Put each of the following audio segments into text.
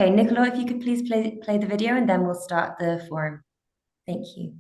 Okay, Nicola, if you could please play the video and then we'll start the forum. Thank you.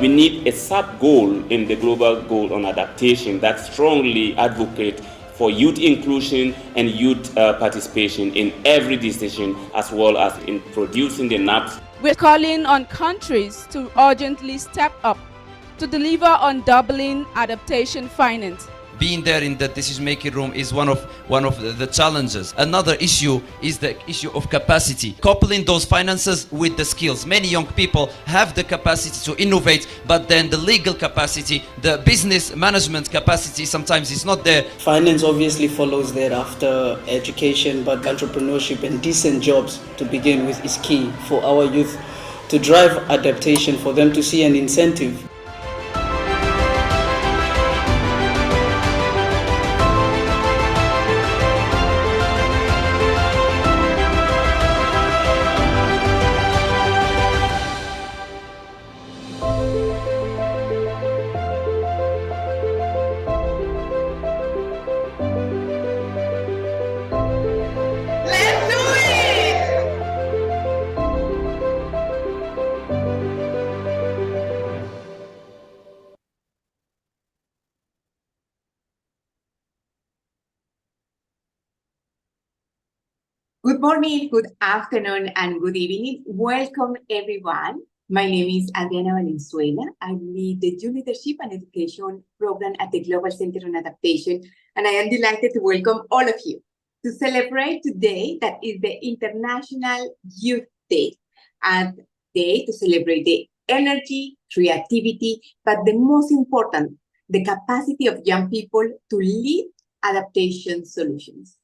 We need a sub-goal in the global goal on adaptation that strongly advocates for youth inclusion and youth participation in every decision, as well as in producing the NAPs. We're calling on countries to urgently step up to deliver on doubling adaptation finance. Being there in the decision-making room is one of the challenges. Another issue is the issue of capacity. Coupling those finances with the skills. Many young people have the capacity to innovate, but then the legal capacity, the business management capacity sometimes is not there. Finance obviously follows thereafter education, but entrepreneurship and decent jobs to begin with is key for our youth to drive adaptation, for them to see an incentive. Good morning, good afternoon, and good evening. Welcome, everyone. My name is Adriana Valenzuela. I lead the Youth Leadership and Education Program at the Global Center on Adaptation, and I am delighted to welcome all of you to celebrate today that is the International Youth Day, and day to celebrate the energy, creativity, but the most important, the capacity of young people to lead adaptation solutions.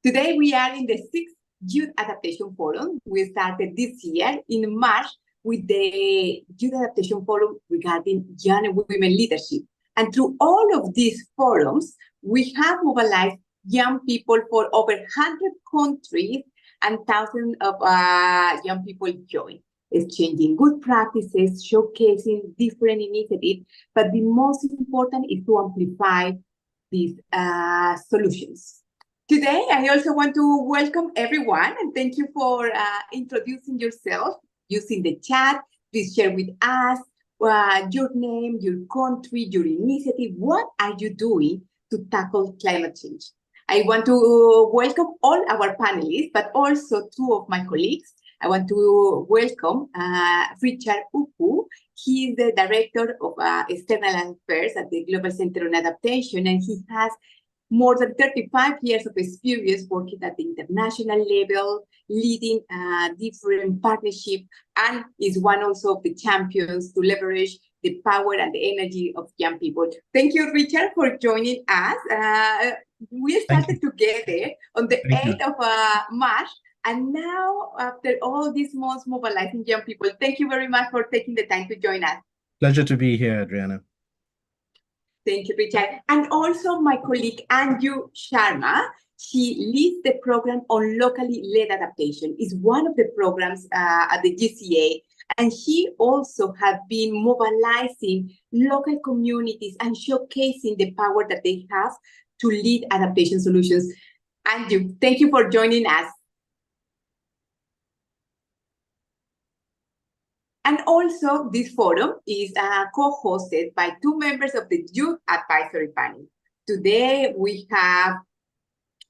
Today, we are in the 6th Youth Adaptation Forum. We started this year in March with the Youth Adaptation Forum regarding young women leadership. And through all of these forums, we have mobilized young people for over 100 countries, and thousands of young people join, exchanging good practices, showcasing different initiatives. But the most important is to amplify these solutions. Today, I also want to welcome everyone and thank you for introducing yourself using the chat. Please share with us your name, your country, your initiative. What are you doing to tackle climate change? I want to welcome all our panelists, but also two of my colleagues. I want to welcome Richard Upu. He is the Director of External Affairs at the Global Center on Adaptation, and he has more than 35 years of experience working at the international level, leading different partnerships, and is one also of the champions to leverage the power and the energy of young people. Thank you, Richard, for joining us. We started together on the 8th of March, and now after all these months mobilizing young people, thank you very much for taking the time to join us. Pleasure to be here, Adriana. Thank you, Richard. And also my colleague, Anju Sharma. She leads the program on Locally Led Adaptation. It's one of the programs at the GCA. And she also has been mobilizing local communities and showcasing the power that they have to lead adaptation solutions. Anju, thank you for joining us. And also, this forum is co-hosted by two members of the Youth Advisory Panel. Today, we have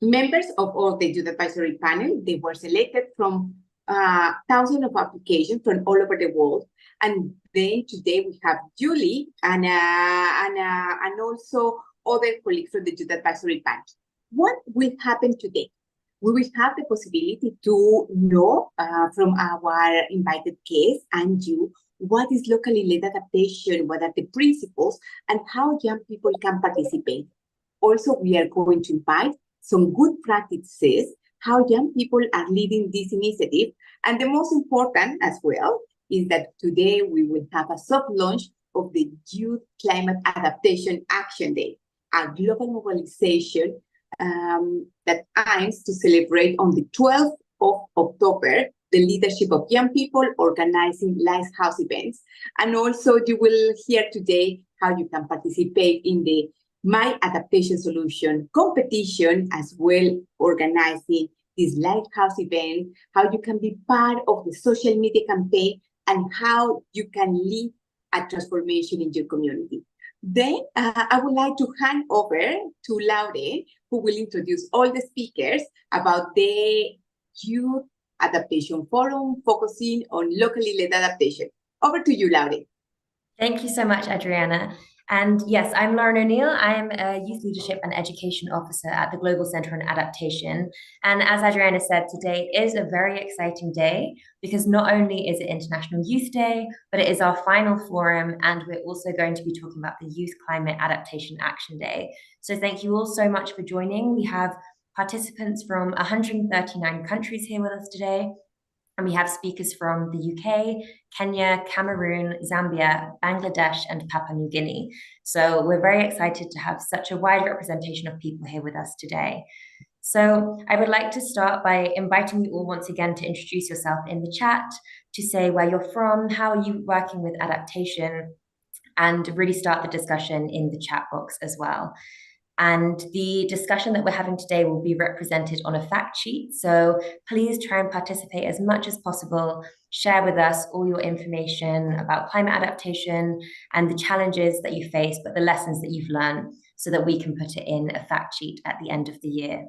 members of all the Youth Advisory Panel. They were selected from thousands of applications from all over the world. And then today we have Julie and also other colleagues from the Youth Advisory Panel. What will happen today? We will have the possibility to know from our invited guests and you what is locally led adaptation, what are the principles, and how young people can participate. Also, we are going to invite some good practices, how young people are leading this initiative. And the most important as well is that today we will have a soft launch of the Youth Climate Adaptation Action Day, a global mobilization that aims to celebrate on the 12th of October the leadership of young people organizing lighthouse events. And also you will hear today how you can participate in the My Adaptation Solution competition, as well organizing this lighthouse event, how you can be part of the social media campaign, and how you can lead a transformation in your community. Then I would like to hand over to Laure, who will introduce all the speakers about the Youth Adaptation Forum, focusing on locally led adaptation. Over to you, Laure. Thank you so much, Adriana. And yes, I'm Lauren O'Neill. I'm a Youth Leadership and Education Officer at the Global Centre on Adaptation. And as Adriana said, today is a very exciting day because not only is it International Youth Day, but it is our final forum, and we're also going to be talking about the Youth Climate Adaptation Action Day. So thank you all so much for joining. We have participants from 139 countries here with us today. And we have speakers from the UK, Kenya, Cameroon, Zambia, Bangladesh, and Papua New Guinea. So we're very excited to have such a wide representation of people here with us today. So I would like to start by inviting you all once again to introduce yourself in the chat, to say where you're from, how are you working with adaptation, and really start the discussion in the chat box as well. And the discussion that we're having today will be represented on a fact sheet. So please try and participate as much as possible. Share with us all your information about climate adaptation and the challenges that you face, but the lessons that you've learned, so that we can put it in a fact sheet at the end of the year.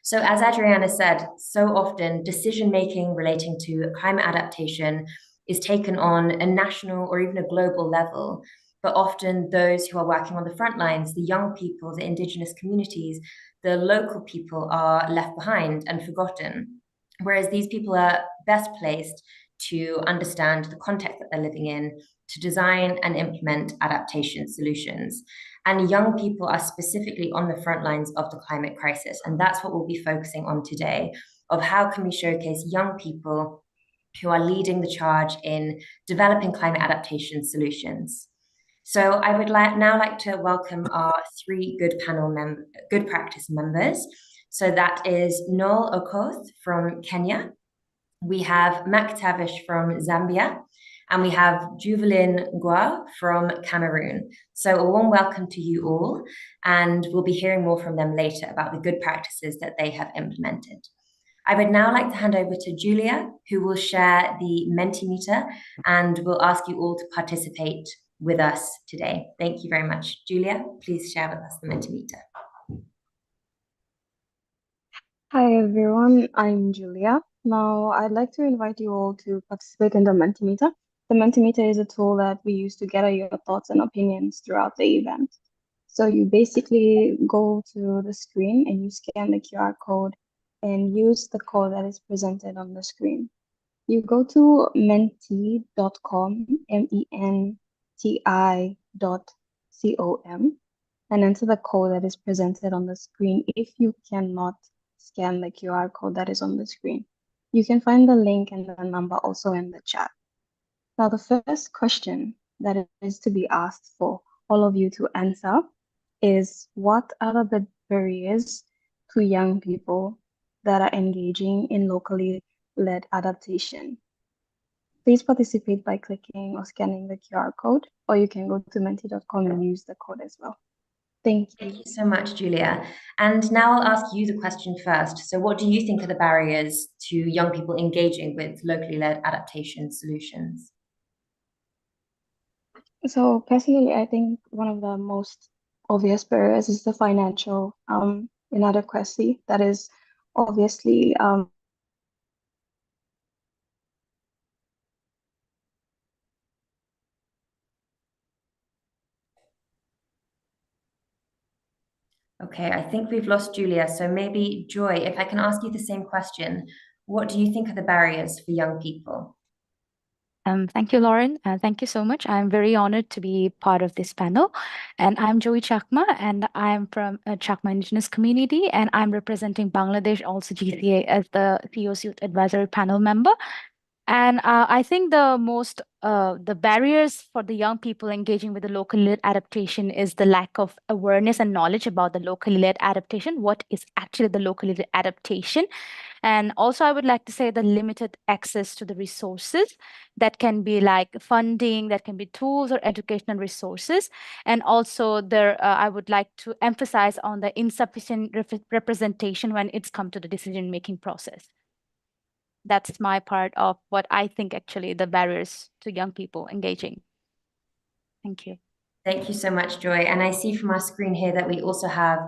So as Adriana said, so often decision-making relating to climate adaptation is taken on a national or even a global level. But often those who are working on the front lines, the young people, the indigenous communities, the local people are left behind and forgotten. Whereas these people are best placed to understand the context that they're living in, to design and implement adaptation solutions. And young people are specifically on the front lines of the climate crisis. And that's what we'll be focusing on today, of how can we showcase young people who are leading the charge in developing climate adaptation solutions. So I would now like to welcome our three good practice members. So that is Noel Okoth from Kenya. We have Mac Tavish from Zambia, and we have Juvelin Ngwa from Cameroon. So a warm welcome to you all, and we'll be hearing more from them later about the good practices that they have implemented. I would now like to hand over to Julia, who will share the Mentimeter, and will ask you all to participate with us today. Thank you very much. Julia, please share with us the Mentimeter. Hi everyone, I'm Julia. Now I'd like to invite you all to participate in the Mentimeter. The Mentimeter is a tool that we use to gather your thoughts and opinions throughout the event. So you basically go to the screen and you scan the QR code and use the code that is presented on the screen. You go to menti.com, menti.com, and enter the code that is presented on the screen if you cannot scan the QR code that is on the screen. You can find the link and the number also in the chat. Now, the first question that is to be asked for all of you to answer is, what are the barriers to young people that are engaging in locally led adaptation? Please participate by clicking or scanning the QR code, or you can go to menti.com and use the code as well. Thank you. Thank you so much, Julia. And now I'll ask you the question first. So what do you think are the barriers to young people engaging with locally led adaptation solutions? So personally, I think one of the most obvious barriers is the financial inadequacy that is obviously Okay, I think we've lost Julia. So maybe Joy, if I can ask you the same question, what do you think are the barriers for young people? Thank you, Lauren. Thank you so much. I'm very honored to be part of this panel. And I'm Joey Chakma, and I'm from a Chakma Indigenous community, and I'm representing Bangladesh, also GCA, as the CEO's Youth Advisory Panel member. And I think the barriers for the young people engaging with the locally led adaptation is the lack of awareness and knowledge about the locally led adaptation. What is actually the locally led adaptation? And also, I would like to say the limited access to the resources that can be like funding, that can be tools or educational resources. And also, I would like to emphasize on the insufficient representation when it's come to the decision-making process. That's my part of what I think actually the barriers to young people engaging. Thank you. Thank you so much, Joy. And I see from our screen here that we also have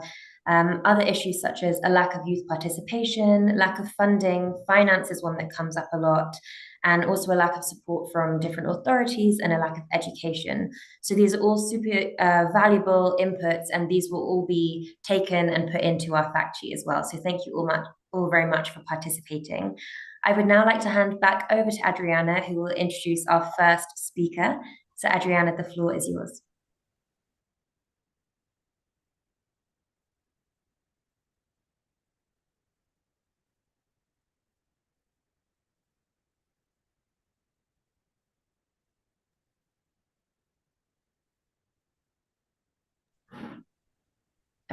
other issues such as a lack of youth participation, lack of funding, finance is one that comes up a lot, and also a lack of support from different authorities and a lack of education. So these are all super valuable inputs, and these will all be taken and put into our fact sheet as well. So thank you all very much for participating. I would now like to hand back over to Adriana, who will introduce our first speaker. So Adriana, the floor is yours.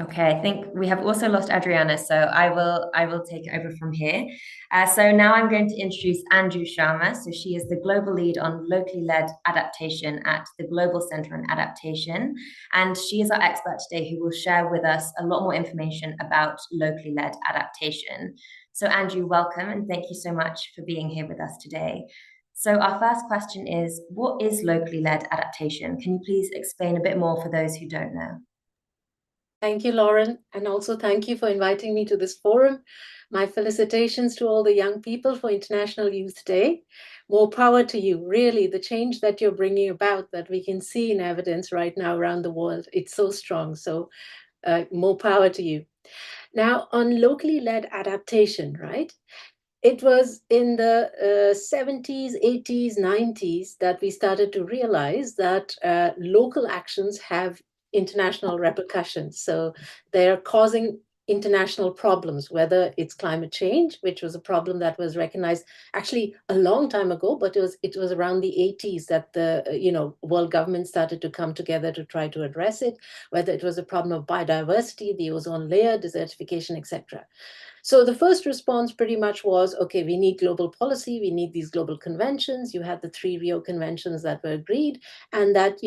Okay, I think we have also lost Adriana, so I will take it over from here. So now I'm going to introduce Anju Sharma. So she is the global lead on locally led adaptation at the Global Center on Adaptation, and she is our expert today who will share with us a lot more information about locally led adaptation. So Anju, welcome, and thank you so much for being here with us today. So our first question is, what is locally led adaptation? Can you please explain a bit more for those who don't know? Thank you, Lauren, and also thank you for inviting me to this forum. My felicitations to all the young people for International Youth Day. More power to you. Really, the change that you're bringing about that we can see in evidence right now around the world, it's so strong. So more power to you. Now, on locally led adaptation, right? It was in the 70s, 80s, 90s that we started to realize that local actions have international repercussions. So they're causing international problems, whether it's climate change, which was a problem that was recognized actually a long time ago, but it was around the 80s that the world government started to come together to try to address it, whether it was a problem of biodiversity, the ozone layer, desertification, etc. So the first response pretty much was, okay, we need global policy, we need these global conventions. You had the 3 Rio conventions that were agreed, and that,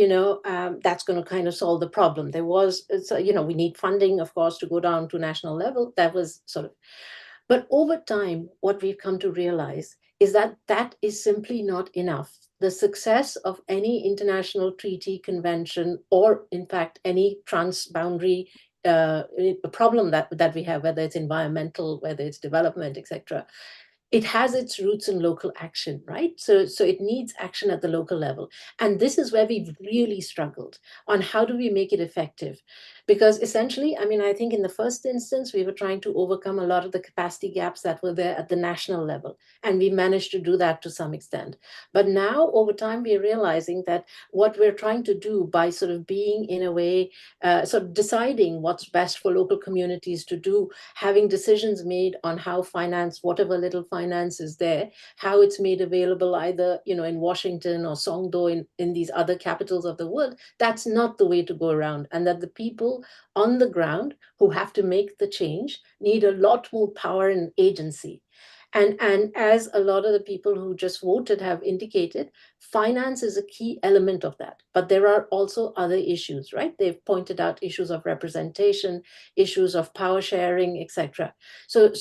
that's going to kind of solve the problem. There was, we need funding, of course, to go down to national level. That was sort of, but over time, what we've come to realize is that that is simply not enough. The success of any international treaty, convention, or in fact, any transboundary problem that we have, whether it's environmental, whether it's development, etc., it has its roots in local action, right? So it needs action at the local level. And this is where we've really struggled on how do we make it effective? Because essentially, I mean, I think in the first instance, we were trying to overcome a lot of the capacity gaps that were there at the national level. And we managed to do that to some extent. But now, over time, we're realizing that what we're trying to do by sort of being, in a way, sort of deciding what's best for local communities to do, having decisions made on how finance, whatever little finance is there, how it's made available either, in Washington or Songdo in these other capitals of the world, that's not the way to go around. And that the people on the ground who have to make the change need a lot more power and agency. And as a lot of the people who just voted have indicated, finance is a key element of that. But there are also other issues, right? They've pointed out issues of representation, issues of power sharing, etc. So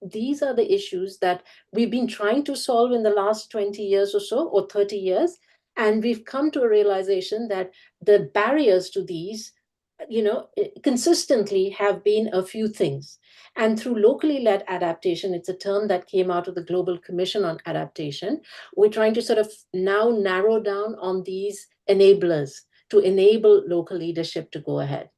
these are the issues that we've been trying to solve in the last 20 years or so, or 30 years. And we've come to a realization that the barriers to these, consistently have been a few things. And through locally led adaptation, it's a term that came out of the Global Commission on Adaptation. We're trying to sort of now narrow down on these enablers to enable local leadership to go ahead.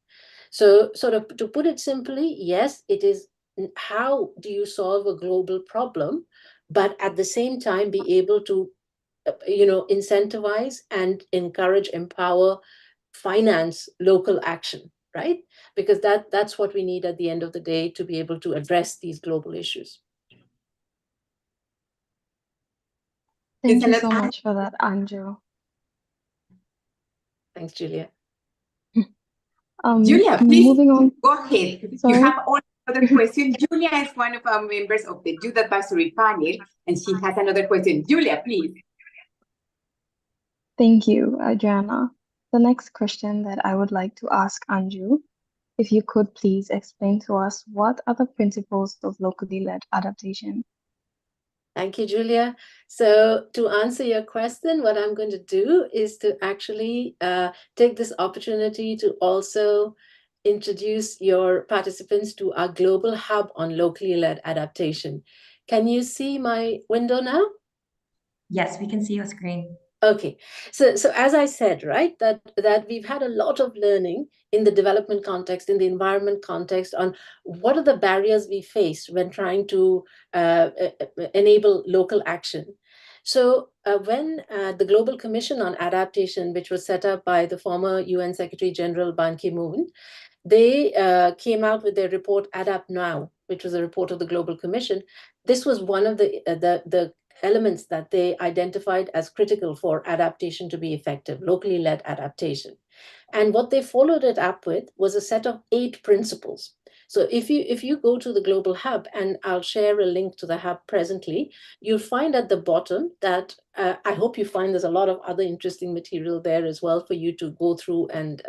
So sort of to put it simply, yes, it is how do you solve a global problem, but at the same time be able to incentivize and encourage, empower, finance local action, right? Because that's what we need at the end of the day to be able to address these global issues. Thank you so much for that, Anju. Thanks, Julia. Julia, please moving on. Go ahead. Sorry? You have another question. Julia is one of our members of the Youth Advisory Panel, and she has another question. Julia, please. Thank you, Adriana. The next question that I would like to ask Anju, if you could please explain to us what are the principles of locally led adaptation? Thank you, Julia. So to answer your question, what I'm going to do is to actually take this opportunity to also introduce your participants to our global hub on locally led adaptation. Can you see my window now? Yes, we can see your screen. Okay, so as I said, right, that we've had a lot of learning in the development context, in the environment context, on what are the barriers we face when trying to enable local action. So when the Global Commission on Adaptation, which was set up by the former UN Secretary General Ban Ki-moon, they came out with their report Adapt Now, which was a report of the Global Commission. This was one of the elements that they identified as critical for adaptation to be effective, locally led adaptation. And what they followed it up with was a set of 8 principles. So if you go to the Global Hub, and I'll share a link to the hub presently, you'll find at the bottom that I hope you find there's a lot of other interesting material there as well for you to go through and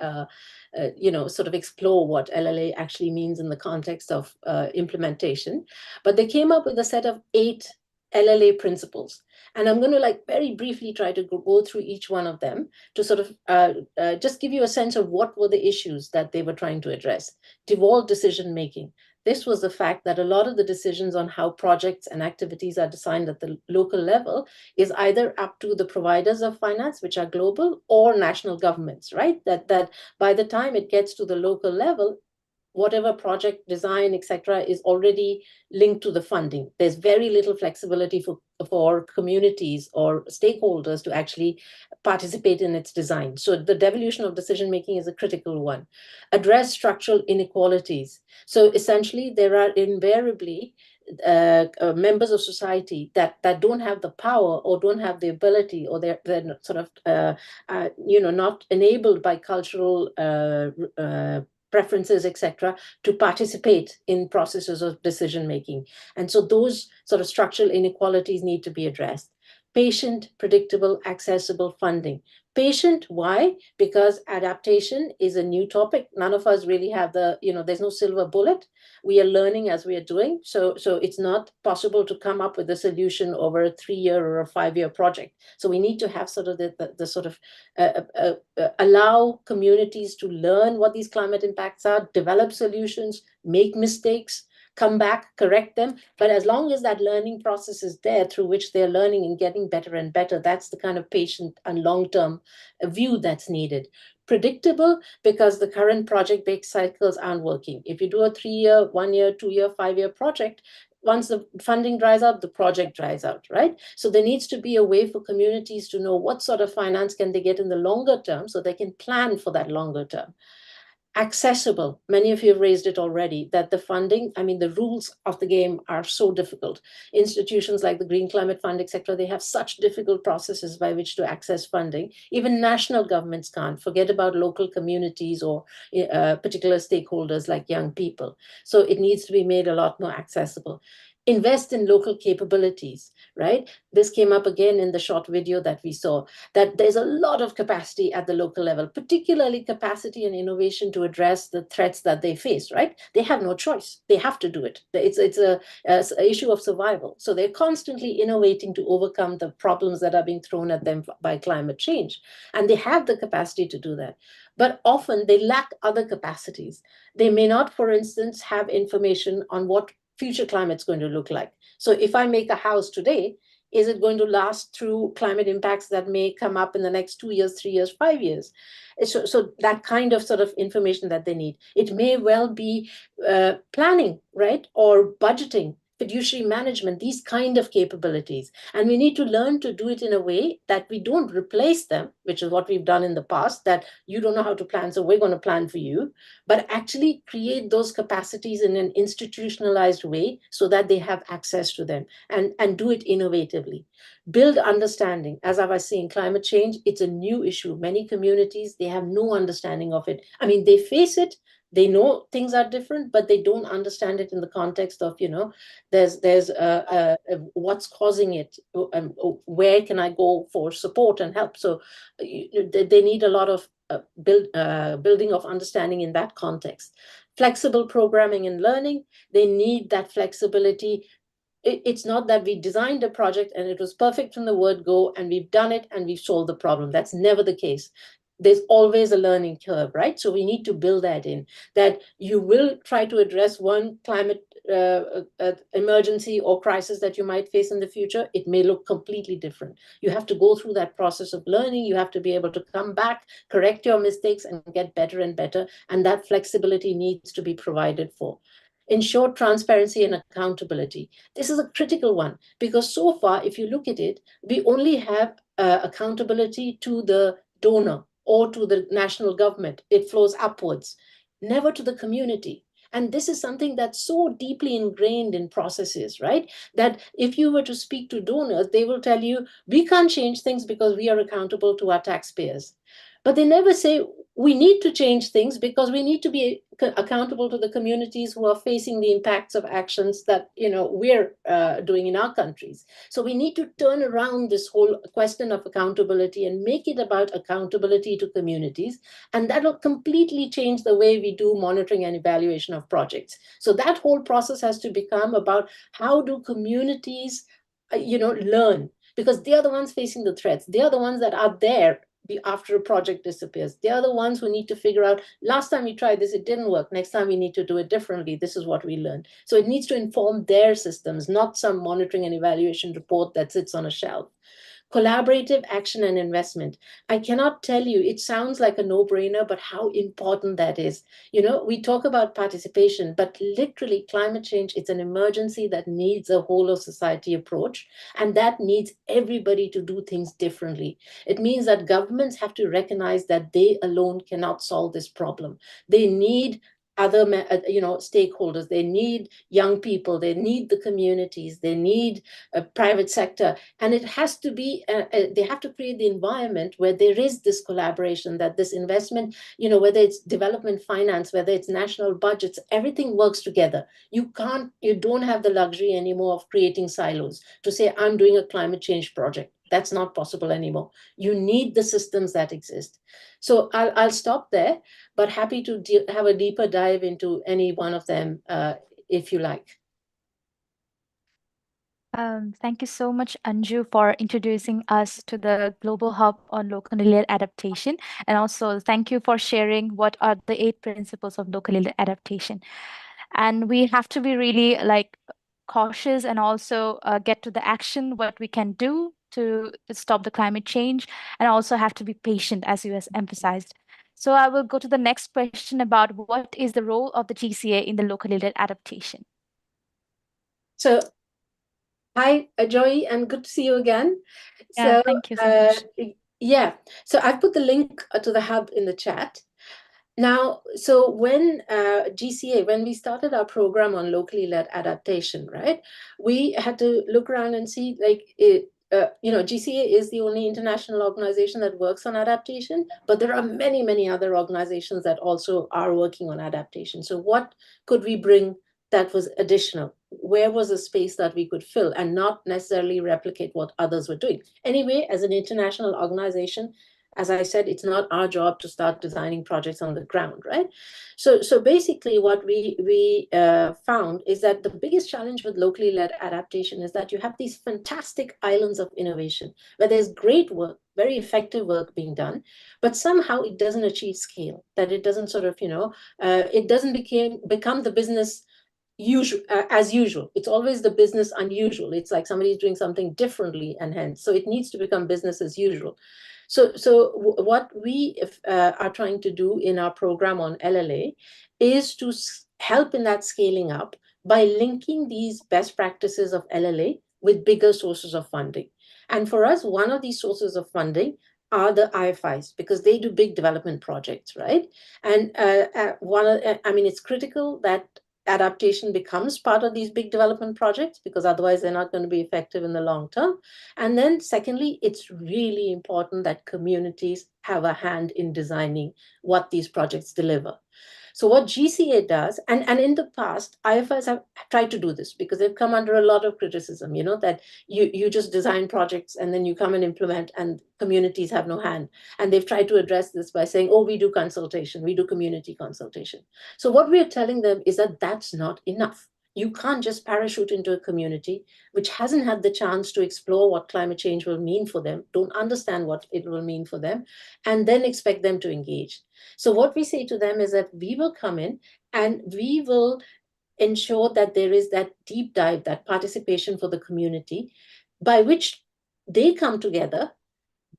sort of explore what LLA actually means in the context of implementation. But they came up with a set of 8 LLA principles. And I'm going to very briefly try to go through each one of them to sort of just give you a sense of what were the issues that they were trying to address. Devolved decision making. This was the fact that a lot of the decisions on how projects and activities are designed at the local level is either up to the providers of finance, which are global, or national governments, right? That by the time it gets to the local level, whatever project design, etc., is already linked to the funding. There's very little flexibility for communities or stakeholders to actually participate in its design. So the devolution of decision-making is a critical one. Address structural inequalities. So essentially, there are invariably members of society that don't have the power or don't have the ability, or they're sort of not enabled by cultural preferences, etc., to participate in processes of decision making. And so those sort of structural inequalities need to be addressed. Patient, predictable, accessible funding. Patient, why? Because adaptation is a new topic. None of us really have there's no silver bullet. We are learning as we are doing. So it's not possible to come up with a solution over a 3-year or a 5-year project. So we need to have sort of the sort of allow communities to learn what these climate impacts are, develop solutions, make mistakes, come back, correct them. But as long as that learning process is there through which they're learning and getting better and better, that's the kind of patient and long-term view that's needed. Predictable, because the current project-based cycles aren't working. If you do a 3-year, 1-year, 2-year, 5-year project, once the funding dries up, the project dries out, right? So there needs to be a way for communities to know what sort of finance can they get in the longer term so they can plan for that longer term. Accessible, many of you have raised it already, that the funding, the rules of the game are so difficult. Institutions like the Green Climate Fund, etc., they have such difficult processes by which to access funding. Even national governments can't. Forget about local communities or particular stakeholders like young people. So it needs to be made a lot more accessible. Invest in local capabilities, right? This came up again in the short video that we saw, that there's a lot of capacity at the local level, particularly capacity and innovation to address the threats that they face, right? They have no choice. They have to do it. It's an issue of survival. So they're constantly innovating to overcome the problems that are being thrown at them by climate change. And they have the capacity to do that. But often they lack other capacities. They may not, for instance, have information on what future climate's going to look like. So if I make a house today, Is it going to last through climate impacts that may come up in the next 2 years, 3 years, 5 years? So that kind of sort of information that they need. It may well be planning, right? Or budgeting, fiduciary management, these kind of capabilities. And we need to learn to do it in a way that we don't replace them, which is what we've done in the past, that you don't know how to plan, so we're going to plan for you, but actually create those capacities in an institutionalized way so that they have access to them, and do it innovatively. Build understanding. As I was saying, climate change, it's a new issue. Many communities, they have no understanding of it. I mean, they face it, they know things are different, but they don't understand it in the context of, there's what's causing it, where can I go for support and help. So they need a lot of building of understanding in that context. Flexible programming and learning, they need that flexibility. It's not that we designed a project and it was perfect from the word go and we've done it and we've solved the problem. That's never the case. There's always a learning curve, right? So we need to build that in, that you will try to address one climate emergency or crisis that you might face in the future. It may look completely different. You have to go through that process of learning. You have to be able to come back, correct your mistakes, and get better and better. And that flexibility needs to be provided for. Ensure transparency and accountability. This is a critical one, because so far, if you look at it, we only have accountability to the donor or to the national government. It flows upwards, never to the community. And this is something that's so deeply ingrained in processes, right? That if you were to speak to donors, they will tell you, we can't change things because we are accountable to our taxpayers. But they never say, we need to change things because we need to be accountable to the communities who are facing the impacts of actions that we're doing in our countries. So we need to turn around this whole question of accountability and make it about accountability to communities, and that will completely change the way we do monitoring and evaluation of projects. So that whole process has to become about how do communities learn, because they are the ones facing the threats. They are the ones that are there after a project disappears. They are the ones who need to figure out, last time we tried this, it didn't work. Next time we need to do it differently. This is what we learned. So it needs to inform their systems, not some monitoring and evaluation report that sits on a shelf. Collaborative action and investment. I cannot tell you, it sounds like a no-brainer, but how important that is. We talk about participation, but literally climate change, it's an emergency that needs a whole of society approach, and that needs everybody to do things differently. It means that governments have to recognize that they alone cannot solve this problem. They need other stakeholders. They need young people, they need the communities, they need a private sector, and it has to be they have to create the environment where there is this collaboration, that this investment, whether it's development finance, whether it's national budgets, everything works together. You don't have the luxury anymore of creating silos to say, I'm doing a climate change project. That's not possible anymore. You need the systems that exist. So I'll stop there, but happy to have a deeper dive into any one of them if you like. Thank you so much, Anju, for introducing us to the Global Hub on Locally Led Adaptation. And also thank you for sharing what are the 8 principles of locally led adaptation. And we have to be really cautious and also get to the action, what we can do to stop the climate change, and also have to be patient, as you has emphasized. So I will go to the next question about what is the role of the GCA in the locally led adaptation. So, hi, Joy, and good to see you again. Yeah, thank you so much. Yeah, so I've put the link to the hub in the chat. Now, so when GCA, when we started our program on locally led adaptation, right, we had to look around and see, GCA is the only international organization that works on adaptation, but there are many, many other organizations that also are working on adaptation. So what could we bring that was additional? Where was a space that we could fill and not necessarily replicate what others were doing? Anyway, as an international organization, as I said, it's not our job to start designing projects on the ground, right? So basically what we found is that the biggest challenge with locally led adaptation is that you have these fantastic islands of innovation where there's great work, very effective work being done, but somehow it doesn't achieve scale, that it doesn't sort of, it doesn't become the business as usual. It's always the business unusual. It's like somebody's doing something differently, and hence, so it needs to become business as usual. So what we are trying to do in our program on LLA is to help in that scaling up by linking these best practices of LLA with bigger sources of funding. And for us, one of these sources of funding are the IFIs, because they do big development projects, right? And I mean, it's critical that adaptation becomes part of these big development projects, because otherwise they're not going to be effective in the long term. And then secondly, it's really important that communities have a hand in designing what these projects deliver. So what GCA does, and in the past, IFIs have tried to do this because they've come under a lot of criticism, that you just design projects and then you come and implement and communities have no hand. And they've tried to address this by saying, oh, we do consultation, we do community consultation. So what we're telling them is that that's not enough. You can't just parachute into a community which hasn't had the chance to explore what climate change will mean for them, don't understand what it will mean for them, and then expect them to engage. So what we say to them is that we will come in and we will ensure that there is that deep dive, that participation for the community, by which they come together,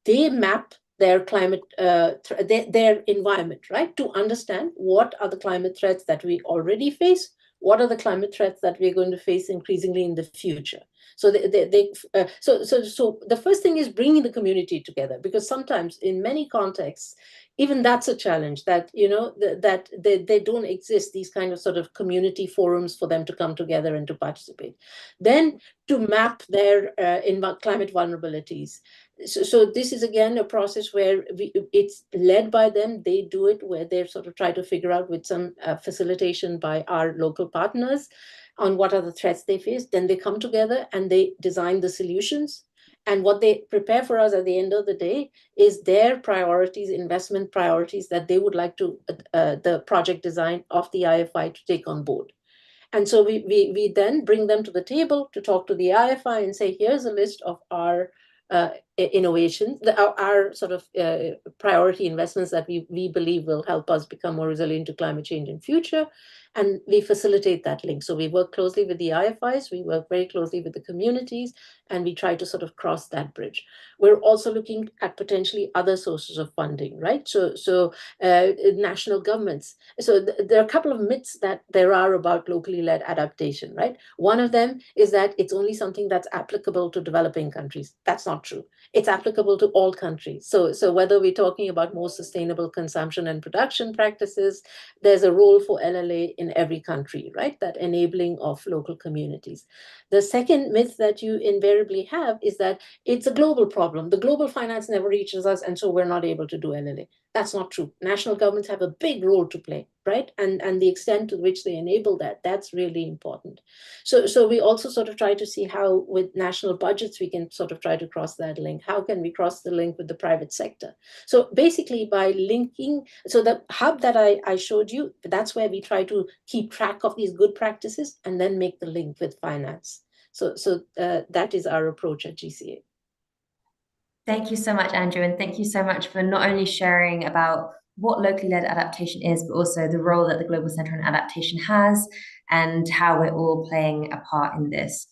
they map their climate, their environment, right? To understand what are the climate threats that we already face, what are the climate threats that we're going to face increasingly in the future. So so the first thing is bringing the community together, because sometimes in many contexts, even that's a challenge, that that they don't exist, these kind of sort of community forums for them to come together and to participate. Then to map their climate vulnerabilities. So this is again a process where it's led by them. They do it where they sort of try to figure out, with some facilitation by our local partners, on what are the threats they face. Then they come together and they design the solutions. And what they prepare for us at the end of the day is their priorities, investment priorities, that they would like to, the project design of the IFI to take on board. And so we then bring them to the table to talk to the IFI and say, here's a list of our innovations, our sort of priority investments that we believe will help us become more resilient to climate change in future. And we facilitate that link. So we work closely with the IFIs, we work very closely with the communities, and we try to sort of cross that bridge. We're also looking at potentially other sources of funding, right? So national governments. So there are a couple of myths that there are about locally led adaptation, right? One of them is that it's only something that's applicable to developing countries. That's not true. It's applicable to all countries. So whether we're talking about more sustainable consumption and production practices, there's a role for LLA in every country, right? That enabling of local communities. The second myth that you invariably have is that it's a global problem. The global finance never reaches us, and so we're not able to do LLA. That's not true. National governments have a big role to play, right? And the extent to which they enable that, that's really important. So we also sort of try to see how with national budgets, we can sort of try to cross that link. How can we cross the link with the private sector? So basically by linking, so the hub that I showed you, that's where we try to keep track of these good practices and then make the link with finance. So that is our approach at GCA. Thank you so much, Andrew, and thank you so much for not only sharing about what locally led adaptation is, but also the role that the Global Centre on Adaptation has and how we're all playing a part in this.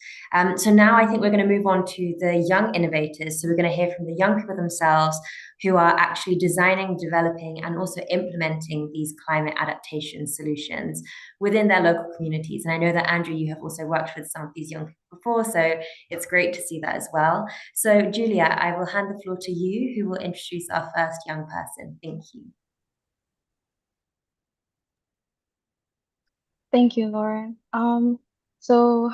So now I think we're going to move on to the young innovators. So we're going to hear from the young people themselves who are actually designing, developing, and also implementing these climate adaptation solutions within their local communities. And I know that, Andrew, you have also worked with some of these young people before, so it's great to see that as well. So Julia, I will hand the floor to you, who will introduce our first young person. Thank you. Thank you, Lauren. So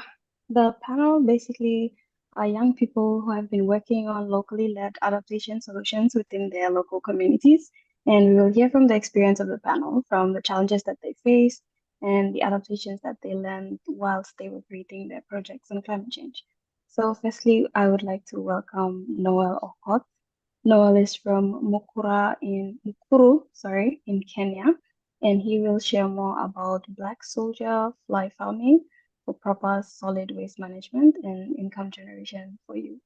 the panel basically are young people who have been working on locally led adaptation solutions within their local communities. And we will hear from the experience of the panel, from the challenges that they face and the adaptations that they learned whilst they were creating their projects on climate change. So firstly, I would like to welcome Noel Okot. Noel is from Mukuru in Kenya, and he will share more about black soldier fly farming for proper solid waste management and income generation for you.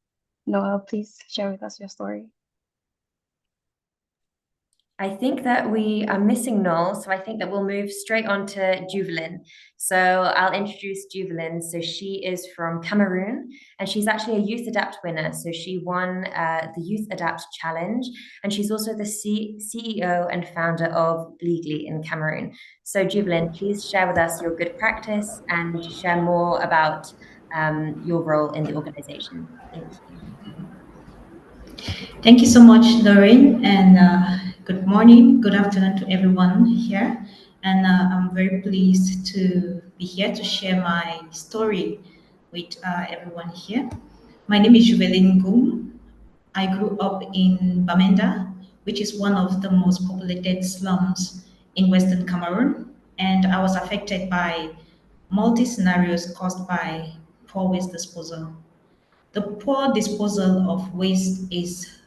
Noel, please share with us your story. I think that we are missing Noel, so I think that we'll move straight on to Juvelin. So I'll introduce Juvelin. So she is from Cameroon, and she's actually a Youth Adapt winner. So she won the Youth Adapt Challenge, and she's also the CEO and founder of Legally in Cameroon. So Juvelin, please share with us your good practice and share more about your role in the organization. Thank you. Thank you so much, Lauren, and good morning, good afternoon to everyone here. And I'm very pleased to be here to share my story with everyone here. My name is Juvelin Goum. I grew up in Bamenda, which is one of the most populated slums in Western Cameroon, and I was affected by multi scenarios caused by poor waste disposal. The poor disposal of waste is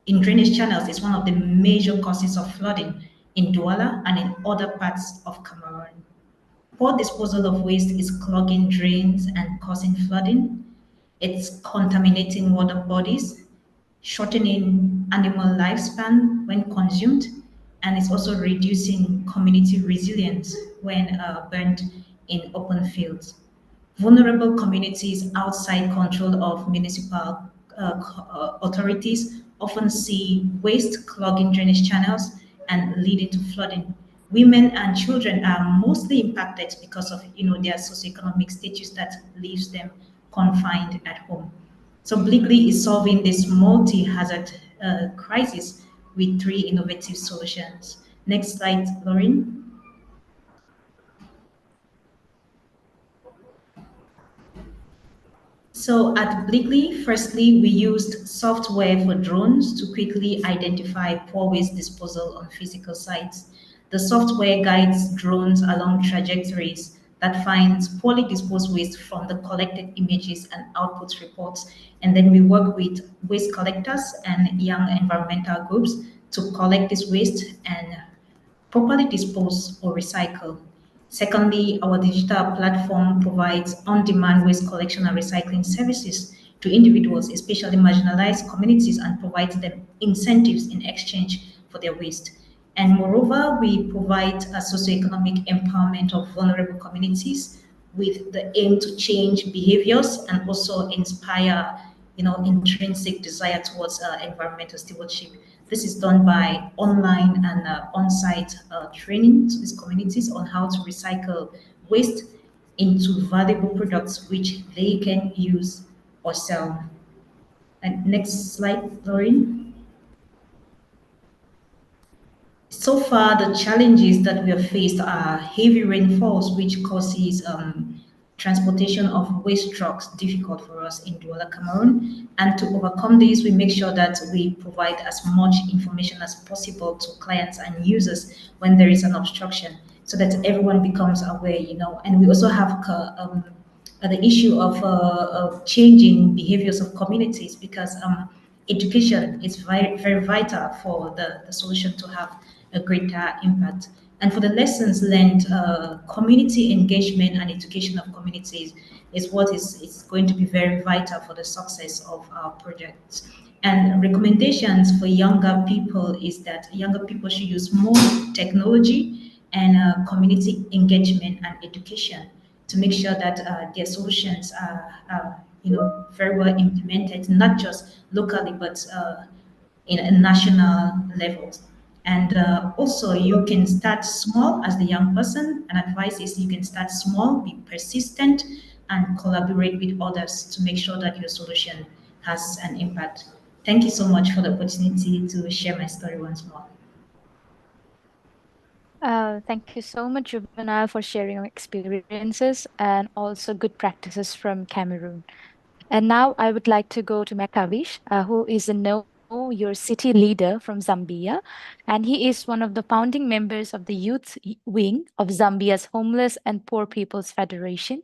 in drainage channels is one of the major causes of flooding in Douala and in other parts of Cameroon. Poor disposal of waste is clogging drains and causing flooding. It's contaminating water bodies, shortening animal lifespan when consumed, and it's also reducing community resilience when burnt in open fields. Vulnerable communities outside control of municipal authorities often see waste clogging drainage channels and leading to flooding. Women and children are mostly impacted because of their socioeconomic status that leaves them confined at home. So Bleakly is solving this multi-hazard crisis with three innovative solutions. Next slide, Lauren. So at Bleakly, firstly, we used software for drones to quickly identify poor waste disposal on physical sites. The software guides drones along trajectories that finds poorly disposed waste from the collected images and output reports. And then we work with waste collectors and young environmental groups to collect this waste and properly dispose or recycle. Secondly, our digital platform provides on-demand waste collection and recycling services to individuals, especially marginalized communities, and provides them incentives in exchange for their waste. And moreover, we provide a socioeconomic empowerment of vulnerable communities with the aim to change behaviors and also inspire, intrinsic desire towards environmental stewardship. This is done by online and on-site training to these communities on how to recycle waste into valuable products which they can use or sell. And next slide, Lauren. So far, the challenges that we have faced are heavy rainfalls, which causes transportation of waste trucks difficult for us in Douala, Cameroon. And to overcome this, we make sure that we provide as much information as possible to clients and users when there is an obstruction, so that everyone becomes aware, And we also have the issue of changing behaviors of communities, because education is very, very vital for the solution to have a greater impact. And for the lessons learned, community engagement and education of communities is what is going to be very vital for the success of our projects. And recommendations for younger people is that younger people should use more technology and community engagement and education to make sure that their solutions are very well implemented, not just locally, but in a national levels. And also, you can start small as the young person. And advice is you can start small, be persistent, and collaborate with others to make sure that your solution has an impact. Thank you so much for the opportunity to share my story once more. Thank you so much, Juvenile, for sharing your experiences and also good practices from Cameroon. And now I would like to go to Mekavish, who is a Know Your City leader from Zambia. And he is one of the founding members of the youth wing of Zambia's Homeless and Poor People's Federation.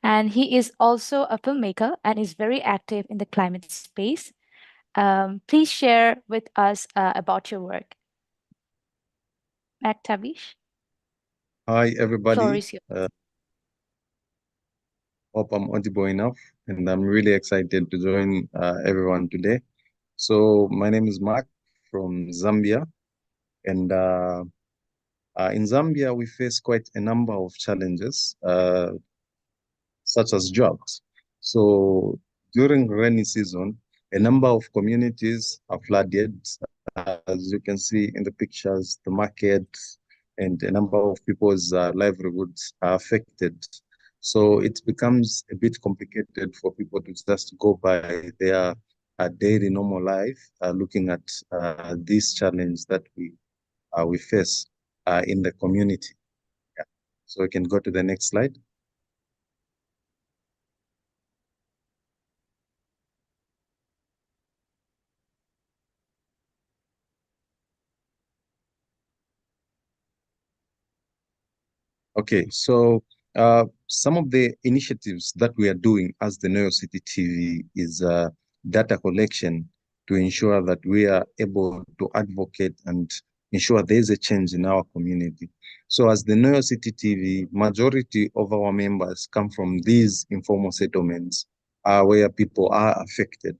And he is also a filmmaker and is very active in the climate space. Please share with us about your work. Mekavish, Hi, floor everybody. is yours. Hope I'm audible enough, and I'm really excited to join everyone today. So, my name is Mark from Zambia, And in Zambia, we face quite a number of challenges, such as jobs. So during rainy season, a number of communities are flooded. As you can see in the pictures, the market and a number of people's livelihoods are affected. So it becomes a bit complicated for people to just go by their daily normal life, looking at this challenge that we face in the community. Yeah. So we can go to the next slide. Okay, so some of the initiatives that we are doing as the Neo City TV is data collection to ensure that we are able to advocate and ensure there is a change in our community. So as the Neo City TV, majority of our members come from these informal settlements where people are affected.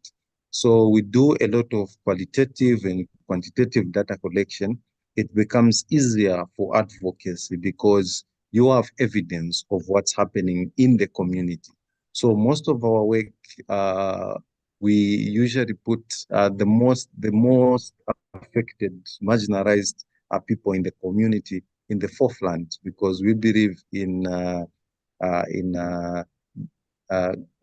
So we do a lot of qualitative and quantitative data collection. It becomes easier for advocacy because you have evidence of what's happening in the community. So most of our work, we usually put the most affected, marginalized people in the community in the forefront because we believe in the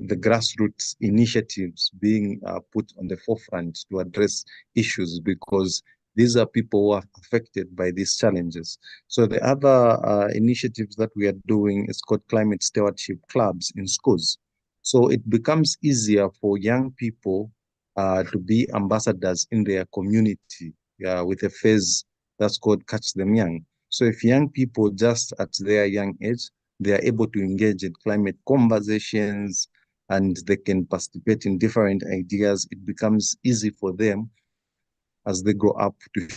grassroots initiatives being put on the forefront to address issues because these are people who are affected by these challenges. So the other initiatives that we are doing is called climate stewardship clubs in schools. So it becomes easier for young people to be ambassadors in their community with a phase that's called Catch Them Young. So if young people just at their young age, they are able to engage in climate conversations and they can participate in different ideas, it becomes easy for them as they grow up to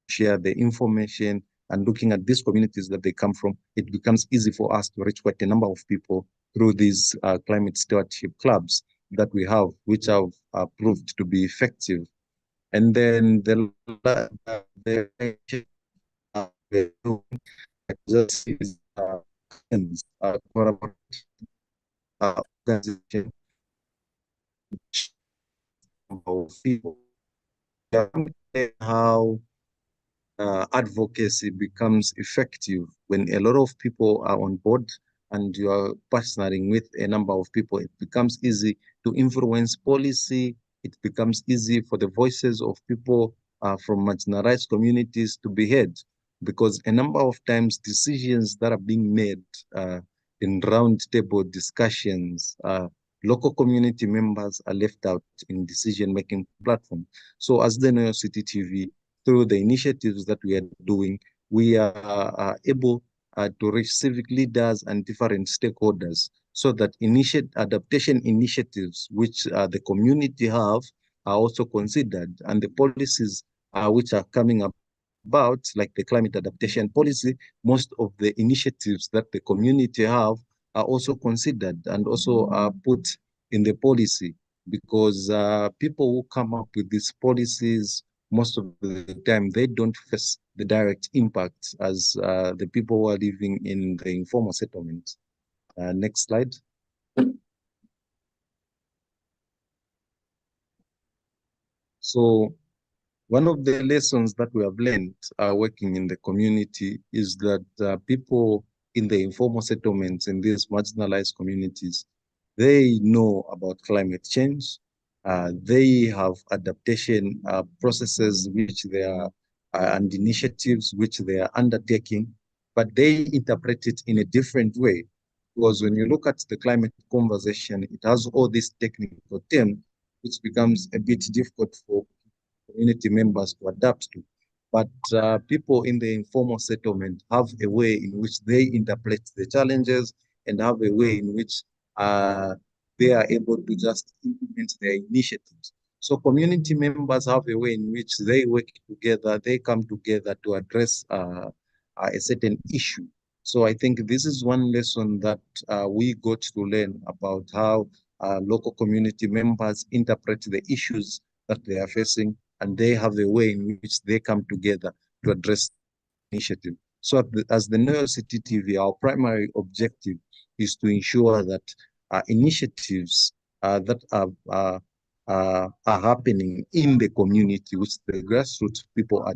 share the information. And looking at these communities that they come from, it becomes easy for us to reach quite a number of people through these climate stewardship clubs that we have, which have proved to be effective. And then the just is organization of people. How advocacy becomes effective when a lot of people are on board and you are partnering with a number of people. It becomes easy to influence policy. It becomes easy for the voices of people from marginalized communities to be heard, because a number of times decisions that are being made in roundtable discussions, local community members are left out in decision-making platform. So as the Neo City TV, through the initiatives that we are doing, we are able to reach civic leaders and different stakeholders so that adaptation initiatives which the community have are also considered, and the policies which are coming about, like the climate adaptation policy, most of the initiatives that the community have are also considered and also put in the policy, because people who come up with these policies, most of the time, they don't face the direct impact as the people who are living in the informal settlements. Next slide. So one of the lessons that we have learned working in the community is that people in the informal settlements in these marginalized communities, they know about climate change. They have adaptation processes which they are and initiatives which they are undertaking, but they interpret it in a different way. Because when you look at the climate conversation, it has all these technical terms, which becomes a bit difficult for community members to adapt to. But people in the informal settlement have a way in which they interpret the challenges and have a way in which they are able to just implement their initiatives. So community members have a way in which they work together, they come together to address a certain issue. So I think this is one lesson that we got to learn about how local community members interpret the issues that they are facing, and they have a way in which they come together to address initiative. So as the New York City TV, our primary objective is to ensure that initiatives that are happening in the community, which the grassroots people are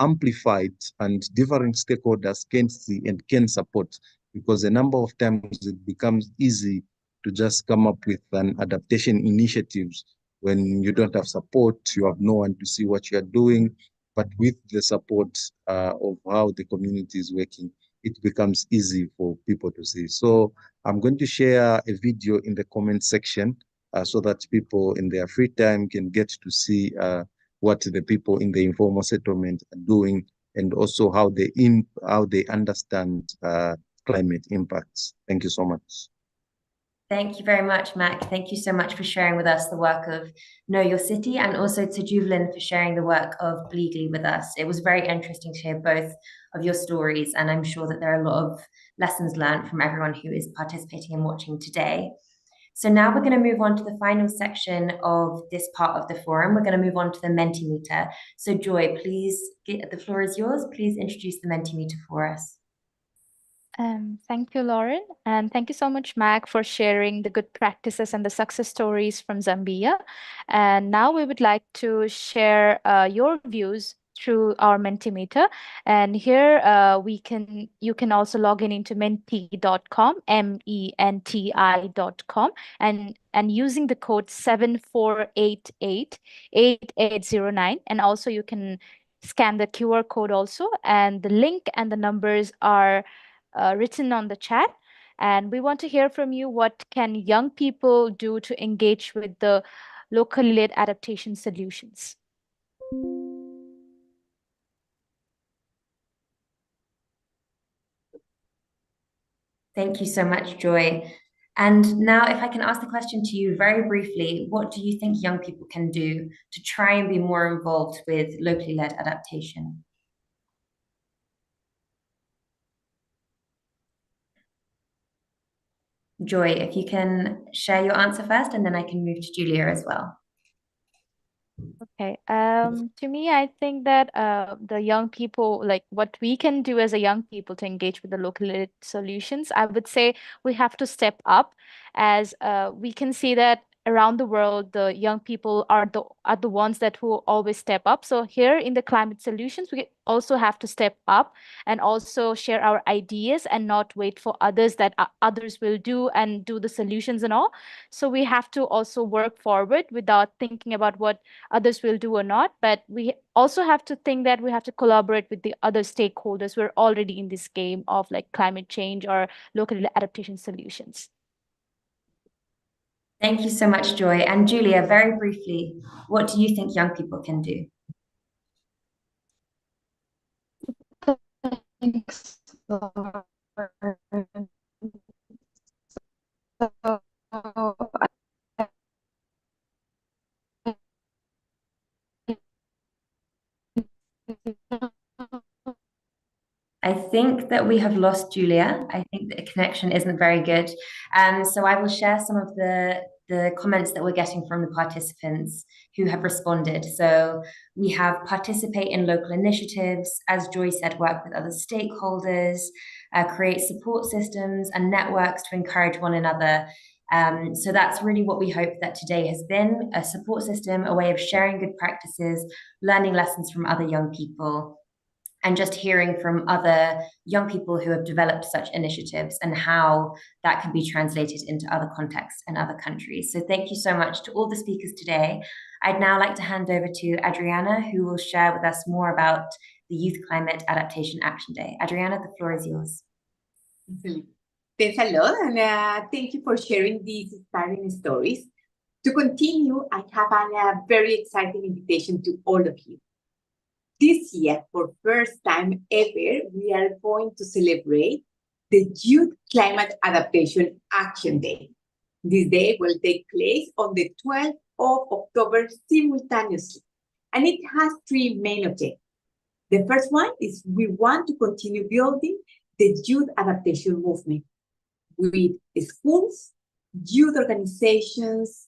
amplified and different stakeholders can see and can support, because a number of times it becomes easy to just come up with an adaptation initiatives when you don't have support, you have no one to see what you are doing. But with the support of how the community is working, it becomes easy for people to see. So I'm going to share a video in the comment section so that people in their free time can get to see what the people in the informal settlement are doing, and also how they understand climate impacts. Thank you so much. Thank you very much, Mac. Thank you so much for sharing with us the work of Know Your City, and also to Juvelin for sharing the work of Bleedly with us. It was very interesting to hear both of your stories, and I'm sure that there are a lot of lessons learned from everyone who is participating and watching today. So now we're going to move on to the final section of this part of the forum. We're going to move on to the Mentimeter. So Joy, please, the floor is yours. Please introduce the Mentimeter for us. Thank you, Lauren. And thank you so much, Mac, for sharing the good practices and the success stories from Zambia. And now we would like to share your views through our Mentimeter. And here you can also log in into menti.com, menti.com, and using the code 74888809. And also you can scan the QR code also, and the link and the numbers are written on the chat. And we want to hear from you, what can young people do to engage with the locally led adaptation solutions? Thank you so much, Joy. And now if I can ask the question to you very briefly, what do you think young people can do to try and be more involved with locally led adaptation? Joy, if you can share your answer first, and then I can move to Julia as well. Okay. To me, I think that the young people, like what we can do as a young people to engage with the local led solutions, I would say we have to step up, as we can see that around the world, the young people are the ones that who always step up. So here in the climate solutions, we also have to step up and also share our ideas and not wait for others that others will do and do the solutions and all. So we have to also work forward without thinking about what others will do or not. But we also have to think that we have to collaborate with the other stakeholders who are already in this game of like climate change or local adaptation solutions. Thank you so much, Joy. And Julia, very briefly, what do you think young people can do? Thanks, Lauren. I think that we have lost Julia. I think the connection isn't very good. So I will share some of the comments that we're getting from the participants who have responded. So we have participate in local initiatives, as Joy said, work with other stakeholders, create support systems and networks to encourage one another. So that's really what we hope that today has been, a support system, a way of sharing good practices, learning lessons from other young people, and just hearing from other young people who have developed such initiatives and how that can be translated into other contexts and other countries. So thank you so much to all the speakers today. I'd now like to hand over to Adriana, who will share with us more about the Youth Climate Adaptation Action Day. Adriana, the floor is yours. Thanks a lot, and thank you for sharing these inspiring stories. To continue, I have a very exciting invitation to all of you. This year, for first time ever, we are going to celebrate the Youth Climate Adaptation Action Day. This day will take place on the 12th of October simultaneously, and it has three main objectives. The first one is we want to continue building the youth adaptation movement with schools, youth organizations,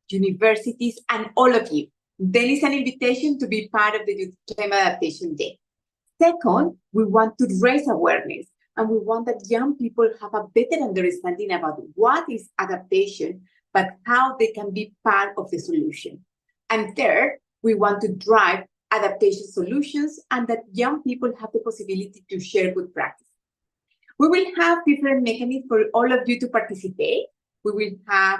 universities, and all of you. then it's an invitation to be part of the Youth Climate Adaptation Day. Second, we want to raise awareness, and we want that young people have a better understanding about what is adaptation, but how they can be part of the solution. And third, we want to drive adaptation solutions and that young people have the possibility to share good practice. We will have different mechanisms for all of you to participate. We will have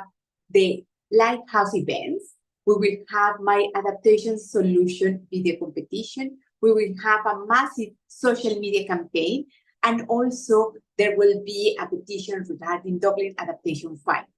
the Lighthouse events. We will have my adaptation solution video competition. We will have a massive social media campaign. And also there will be a petition regarding Dublin adaptation finance.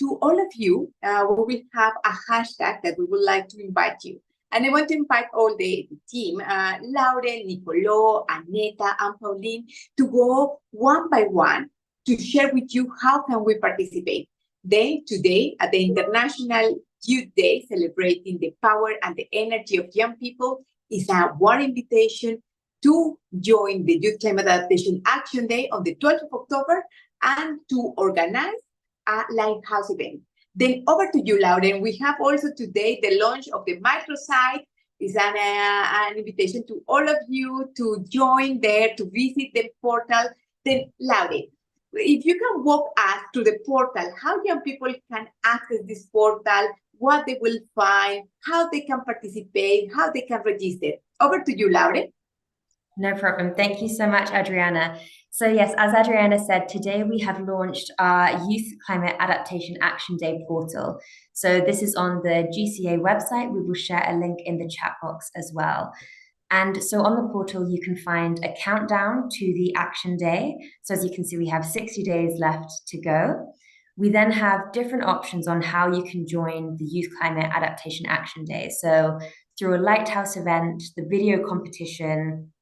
To all of you, we will have a hashtag that we would like to invite you. And I want to invite all the team, Lauren, Nicolo, Aneta, and Pauline, to go one by one to share with you how can we participate. Then today, at the International Youth Day, celebrating the power and the energy of young people, is a warm invitation to join the Youth Climate Adaptation Action Day on the 12th of October and to organize a Lighthouse event. Then over to you, Lauren. We have also today the launch of the microsite. It's an invitation to all of you to join there, to visit the portal. Then, Lauren, if you can walk us to the portal, how young people can access this portal, what they will find, how they can participate, how they can register. Over to you, Lauren. No problem. Thank you so much, Adriana. So yes, as Adriana said, today we have launched our Youth Climate Adaptation Action Day portal. So this is on the GCA website. We will share a link in the chat box as well. And so on the portal, you can find a countdown to the action day. So as you can see, we have 60 days left to go. We then have different options on how you can join the Youth Climate Adaptation Action Day. So through a Lighthouse event, the video competition,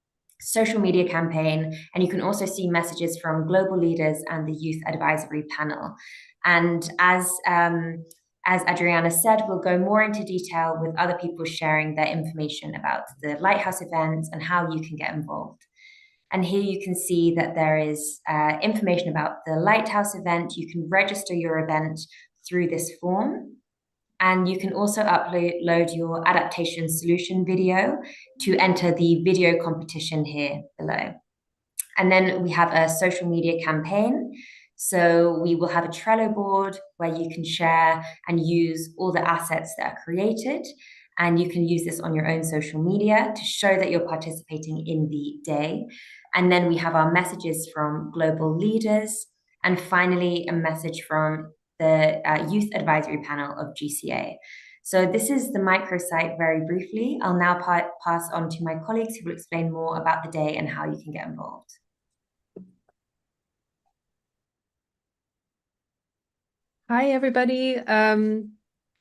social media campaign, and you can also see messages from global leaders and the Youth Advisory Panel. And as Adriana said, we'll go more into detail with other people sharing their information about the Lighthouse events and how you can get involved. And here you can see that there is information about the Lighthouse event. You can register your event through this form. And you can also upload your adaptation solution video to enter the video competition here below. And then we have a social media campaign. So we will have a Trello board where you can share and use all the assets that are created. And you can use this on your own social media to show that you're participating in the day. And then we have our messages from global leaders. And finally, a message from the Youth Advisory Panel of GCA. So this is the microsite very briefly. I'll now pass on to my colleagues who will explain more about the day and how you can get involved. Hi, everybody.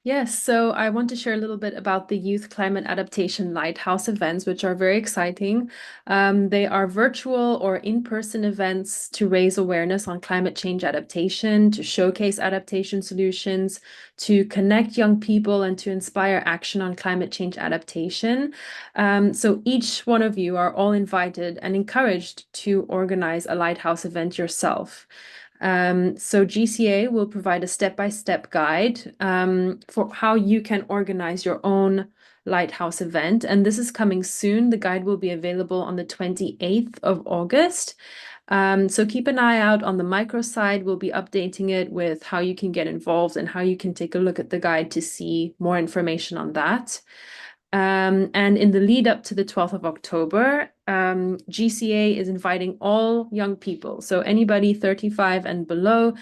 Yes, so I want to share a little bit about the Youth Climate Adaptation Lighthouse events, which are very exciting. They are virtual or in-person events to raise awareness on climate change adaptation, to showcase adaptation solutions, to connect young people, and to inspire action on climate change adaptation. So each one of you are all invited and encouraged to organize a Lighthouse event yourself. So GCA will provide a step-by-step guide for how you can organize your own Lighthouse event. And this is coming soon. The guide will be available on the 28th of August. So keep an eye out on the microsite. We'll be updating it with how you can get involved and how you can take a look at the guide to see more information on that. And in the lead up to the 12th of October, GCA is inviting all young people, so anybody 35 and below,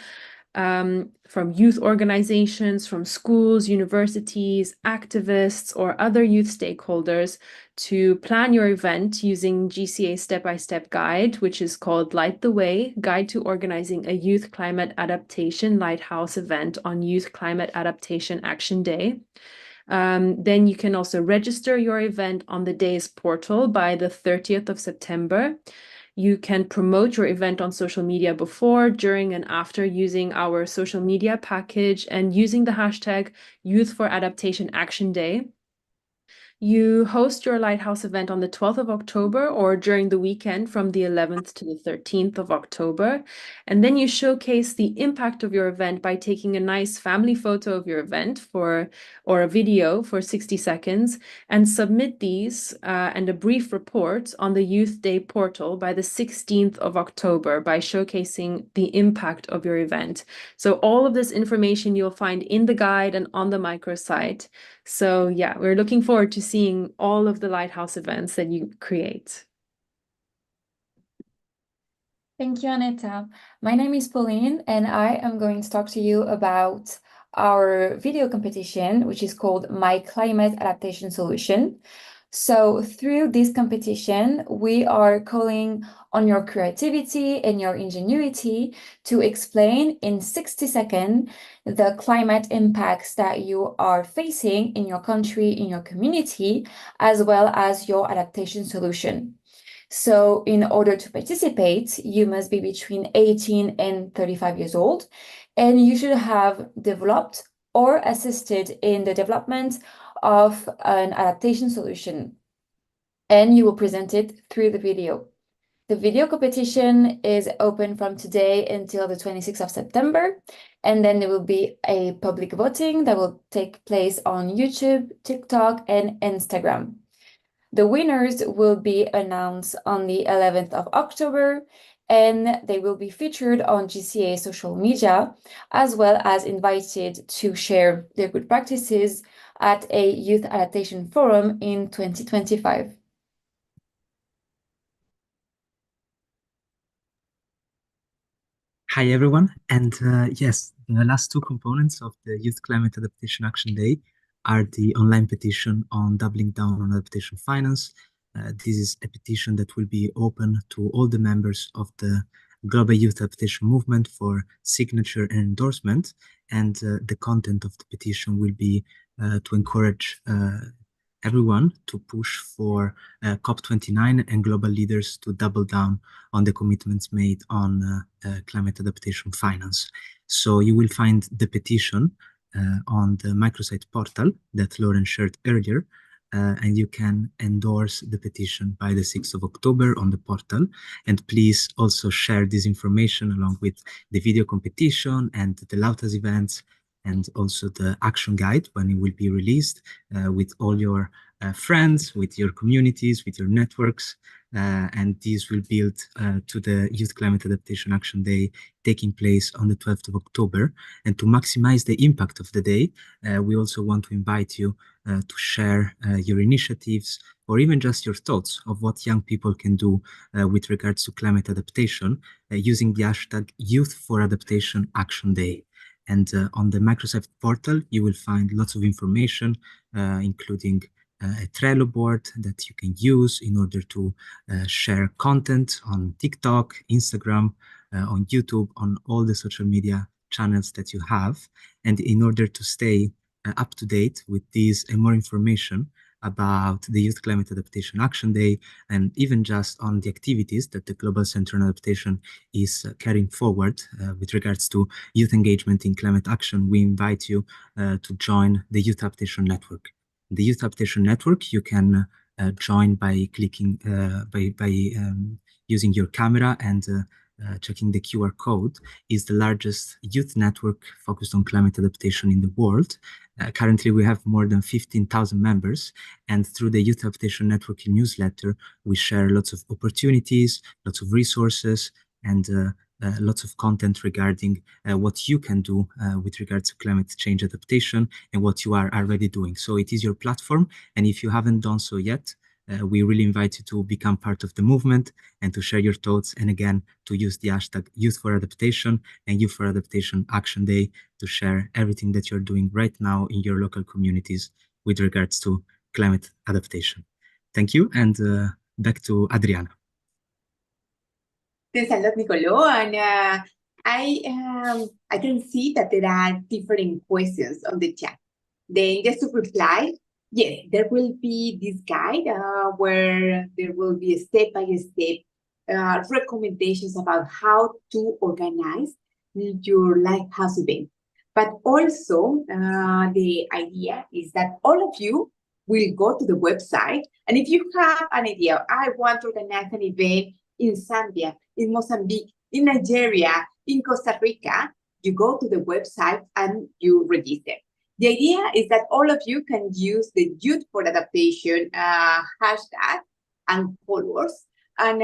from youth organizations, from schools, universities, activists, or other youth stakeholders to plan your event using GCA's step-by-step guide, which is called Light the Way, Guide to Organizing a Youth Climate Adaptation Lighthouse Event on Youth Climate Adaptation Action Day. Then you can also register your event on the day's portal by the 30th of September. You can promote your event on social media before, during, and after using our social media package and using the hashtag Youth for Adaptation Action Day. You host your Lighthouse event on the 12th of October or during the weekend from the 11th to the 13th of October. And then you showcase the impact of your event by taking a nice family photo of your event or a video for 60 seconds and submit these and a brief report on the Youth Day portal by the 16th of October by showcasing the impact of your event. So all of this information you'll find in the guide and on the microsite. So yeah, we're looking forward to seeing all of the Lighthouse events that you create. Thank you, Aneta. My name is Pauline, and I am going to talk to you about our video competition, which is called My Climate Adaptation Solution. So through this competition, we are calling on your creativity and your ingenuity to explain in 60 seconds the climate impacts that you are facing in your country, in your community, as well as your adaptation solution. So in order to participate, you must be between 18 and 35 years old, and you should have developed or assisted in the development of an adaptation solution, and you will present it through the video. The video competition is open from today until the 26th of September, and then there will be a public voting that will take place on YouTube, TikTok, and Instagram. The winners will be announced on the 11th of October, and they will be featured on GCA social media, as well as invited to share their good practices at a Youth Adaptation Forum in 2025. Hi everyone, and yes, the last two components of the Youth Climate Adaptation Action Day are the online petition on doubling down on adaptation finance. This is a petition that will be open to all the members of the Global Youth Adaptation Movement for signature and endorsement, and the content of the petition will be to encourage everyone to push for COP29 and global leaders to double down on the commitments made on climate adaptation finance. So you will find the petition on the microsite portal that Lauren shared earlier, and you can endorse the petition by the 6th of October on the portal. And please also share this information along with the video competition and the Lautas events, and also the action guide when it will be released with all your friends, with your communities, with your networks. And these will build to the Youth Climate Adaptation Action Day taking place on the 12th of October. And to maximize the impact of the day, we also want to invite you to share your initiatives or even just your thoughts of what young people can do with regards to climate adaptation using the hashtag Youth for Adaptation Action Day. And on the Microsoft portal, you will find lots of information, including a Trello board that you can use in order to share content on TikTok, Instagram, on YouTube, on all the social media channels that you have. And in order to stay up to date with these and more information about the Youth Climate Adaptation Action Day, and even just on the activities that the Global Center on Adaptation is carrying forward with regards to youth engagement in climate action, we invite you to join the Youth Adaptation Network. The Youth Adaptation Network you can join by clicking, using your camera and checking the QR code. Is the largest youth network focused on climate adaptation in the world. Currently, we have more than 15,000 members, and through the Youth Adaptation Network newsletter, we share lots of opportunities, lots of resources, and lots of content regarding what you can do with regards to climate change adaptation and what you are already doing. So it is your platform, and if you haven't done so yet, we really invite you to become part of the movement and to share your thoughts, and again, to use the hashtag Youth for Adaptation and Youth for Adaptation Action Day to share everything that you're doing right now in your local communities with regards to climate adaptation. Thank you, and back to Adriana. Thanks a lot, Nicolo. And I can see that there are different questions on the chat. Then just to reply, yes, there will be this guide where there will be a step-by-step recommendations about how to organize your Lighthouse event. But also, the idea is that all of you will go to the website. And if you have an idea, I want to organize an event in Zambia, in Mozambique, in Nigeria, in Costa Rica, you go to the website and you register. The idea is that all of you can use the Youth for Adaptation hashtag and followers, and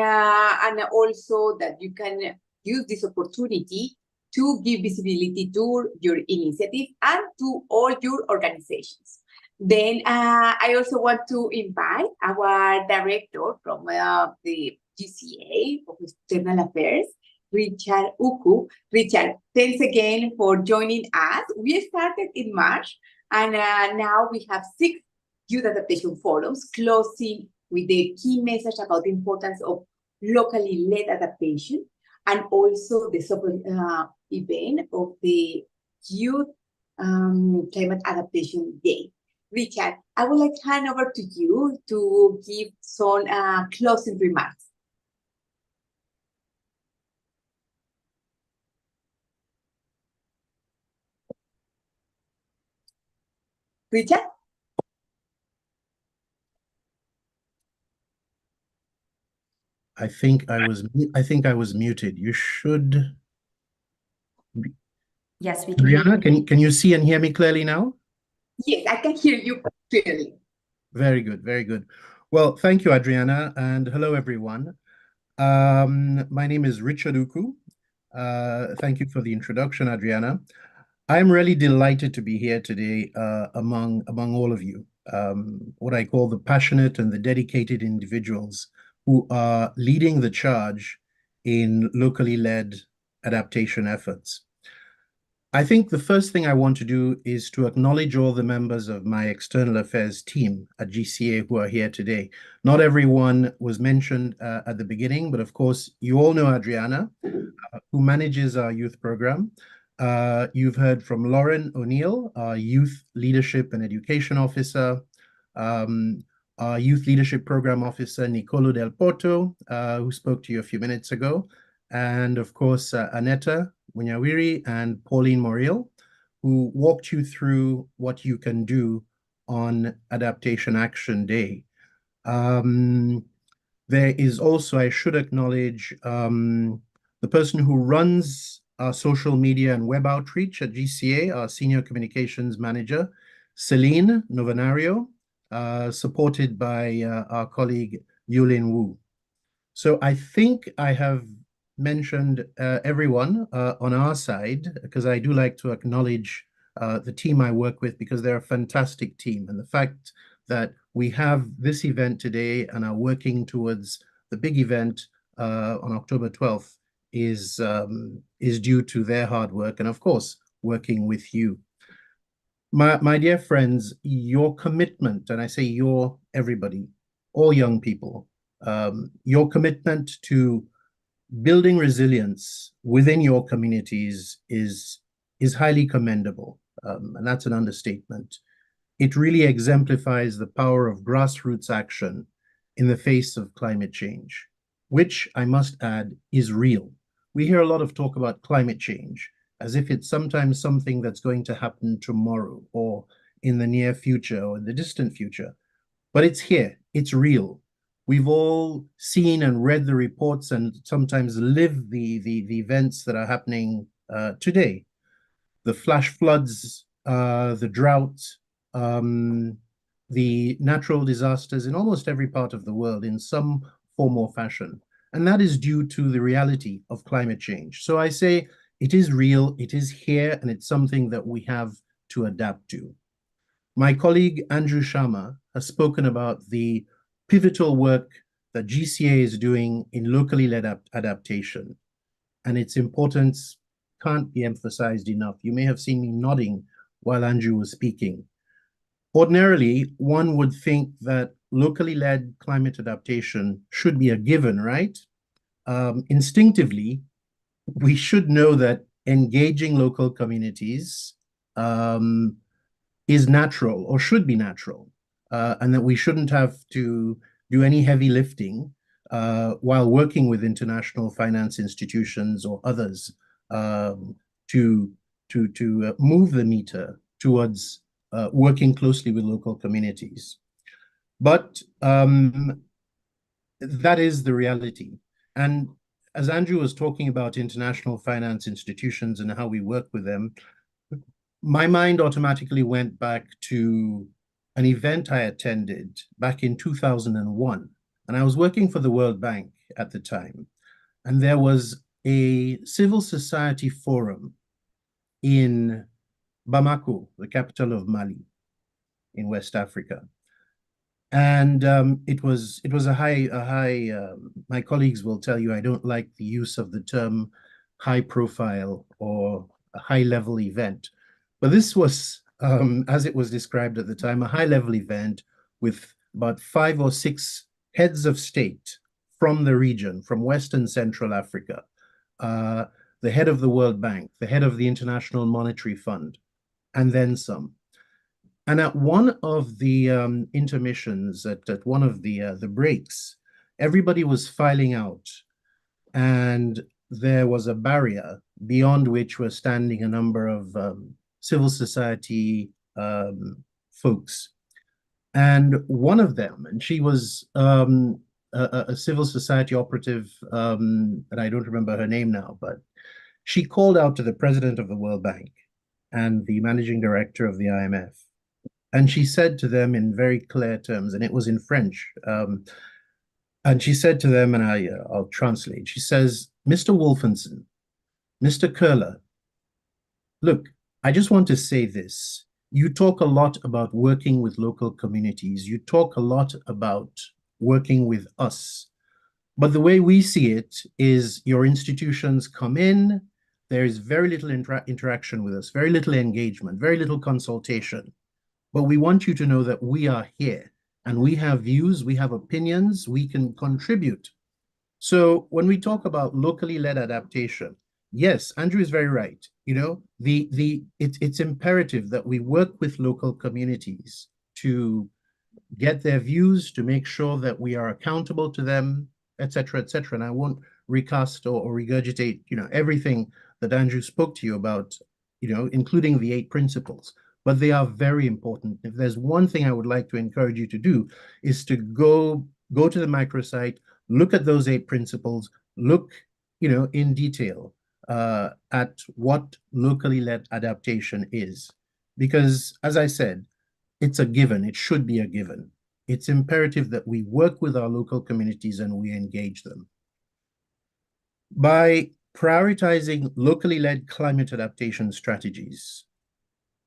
also that you can use this opportunity to give visibility to your initiative and to all your organizations. Then I also want to invite our director from the GCA of External Affairs, Richard Uku. Richard, thanks again for joining us. We started in March, and now we have 6 Youth Adaptation Forums, closing with the key message about the importance of locally led adaptation, and also the event of the Youth Climate Adaptation Day. Richard, I would like to hand over to you to give some closing remarks. Richard? I think I was muted. You should. Yes, we can hear Brianna, you. can you see and hear me clearly now? Yes, I can hear you clearly. Very good, very good. Well, thank you, Adriana, and hello, everyone. My name is Richard Uku. Thank you for the introduction, Adriana. I'm really delighted to be here today among all of you, what I call the passionate and the dedicated individuals who are leading the charge in locally led adaptation efforts. I think the first thing I want to do is to acknowledge all the members of my external affairs team at GCA who are here today. Not everyone was mentioned at the beginning, but of course, you all know Adriana, who manages our youth program. You've heard from Lauren O'Neill, our Youth Leadership and Education Officer, our Youth Leadership Program Officer, Nicolo Del Porto, who spoke to you a few minutes ago, and of course, Aneta Munyawiri and Pauline Moriel, who walked you through what you can do on Adaptation Action Day. There is also, I should acknowledge, the person who runs our social media and web outreach at GCA, our Senior Communications Manager, Celine Novanario, supported by our colleague Yulin Wu. So I think I have mentioned everyone on our side, because I do like to acknowledge the team I work with, because they're a fantastic team. And the fact that we have this event today and are working towards the big event on October 12th is due to their hard work and, of course, working with you. My dear friends, your commitment, and I say your everybody, all young people, your commitment to building resilience within your communities is highly commendable, and that's an understatement. It really exemplifies the power of grassroots action in the face of climate change, which I must add is real. We hear a lot of talk about climate change as if it's sometimes something that's going to happen tomorrow or in the near future or in the distant future, but it's here, it's real. We've all seen and read the reports and sometimes lived the events that are happening today. The flash floods, the drought, the natural disasters in almost every part of the world in some form or fashion. And that is due to the reality of climate change. So I say it is real, it is here, and it's something that we have to adapt to. My colleague Andrew Sharma has spoken about the pivotal work that GCA is doing in locally led adaptation, and its importance can't be emphasized enough. You may have seen me nodding while Andrew was speaking. Ordinarily, one would think that locally led climate adaptation should be a given, right? Instinctively, we should know that engaging local communities is natural or should be natural, and that we shouldn't have to do any heavy lifting while working with international finance institutions or others to move the meter towards working closely with local communities. But that is the reality. And as Andrew was talking about international finance institutions and how we work with them, my mind automatically went back to an event I attended back in 2001. And I was working for the World Bank at the time. And there was a civil society forum in Bamako, the capital of Mali, in West Africa. And it was a high my colleagues will tell you I don't like the use of the term high profile or a high level event, but this was as it was described at the time, a high level event with about 5 or 6 heads of state from the region, from West and Central Africa, the head of the World Bank, the head of the International Monetary Fund, and then some. And at one of the intermissions, at one of the breaks, everybody was filing out, and there was a barrier beyond which were standing a number of civil society folks. And one of them, and she was a civil society operative, and I don't remember her name now, but she called out to the president of the World Bank and the managing director of the IMF. And she said to them in very clear terms, and it was in French. And she said to them, and I'll translate. She says, "Mr. Wolfenson, Mr. Curler, look, I just want to say this. You talk a lot about working with local communities. You talk a lot about working with us. But the way we see it is your institutions come in, there is very little interaction with us, very little engagement, very little consultation. But we want you to know that we are here and we have views, we have opinions, we can contribute." So when we talk about locally led adaptation, yes, Andrew is very right. You know, it's imperative that we work with local communities to get their views, to make sure that we are accountable to them, etc., etc. And I won't recast or regurgitate, you know, everything that Andrew spoke to you about, you know, including the 8 principles. But they are very important. If there's one thing I would like to encourage you to do is to go to the microsite, look at those 8 principles, look, you know, in detail at what locally led adaptation is. Because as I said, it's a given. It should be a given. It's imperative that we work with our local communities and we engage them. By prioritizing locally led climate adaptation strategies,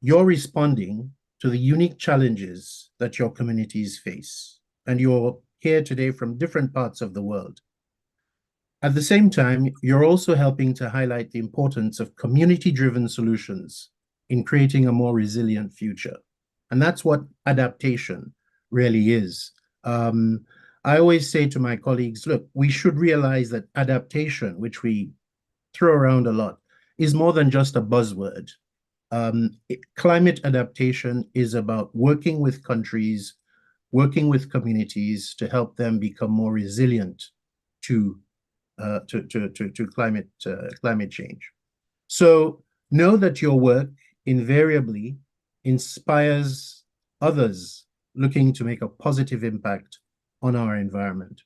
you're responding to the unique challenges that your communities face, and you're here today from different parts of the world. At the same time, you're also helping to highlight the importance of community-driven solutions in creating a more resilient future. And that's what adaptation really is. I always say to my colleagues, look, we should realize that adaptation, which we throw around a lot, is more than just a buzzword. Climate adaptation is about working with countries, working with communities to help them become more resilient to climate change. So know that your work invariably inspires others looking to make a positive impact on our environment.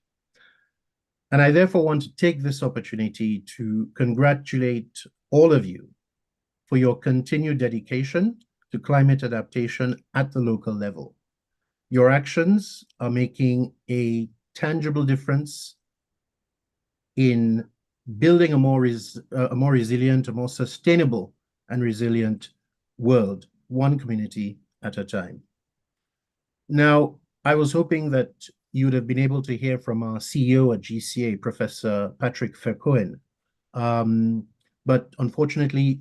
And I therefore want to take this opportunity to congratulate all of you for your continued dedication to climate adaptation at the local level. Your actions are making a tangible difference in building a more resilient, a more sustainable and resilient world, one community at a time. Now, I was hoping that you would have been able to hear from our CEO at GCA, Professor Patrick Vercoen. But unfortunately,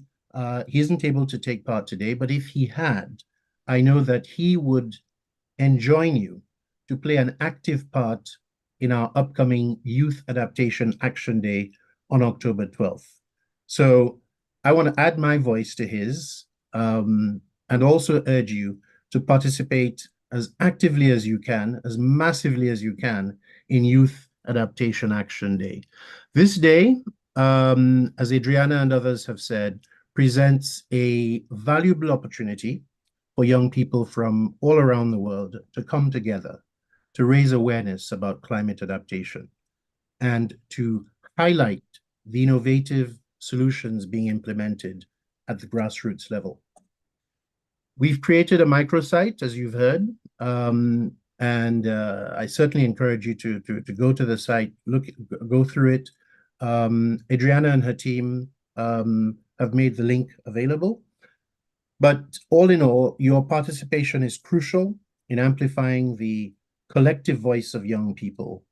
he isn't able to take part today. But if he had, I know that he would enjoin you to play an active part in our upcoming Youth Adaptation Action Day on October 12th. So I want to add my voice to his and also urge you to participate as actively as you can, as massively as you can in Youth Adaptation Action Day. This day, as Adriana and others have said, presents a valuable opportunity for young people from all around the world to come together to raise awareness about climate adaptation and to highlight the innovative solutions being implemented at the grassroots level. We've created a microsite, as you've heard, and I certainly encourage you to go to the site, go through it. Adriana and her team have made the link available. But all in all, your participation is crucial in amplifying the collective voice of young people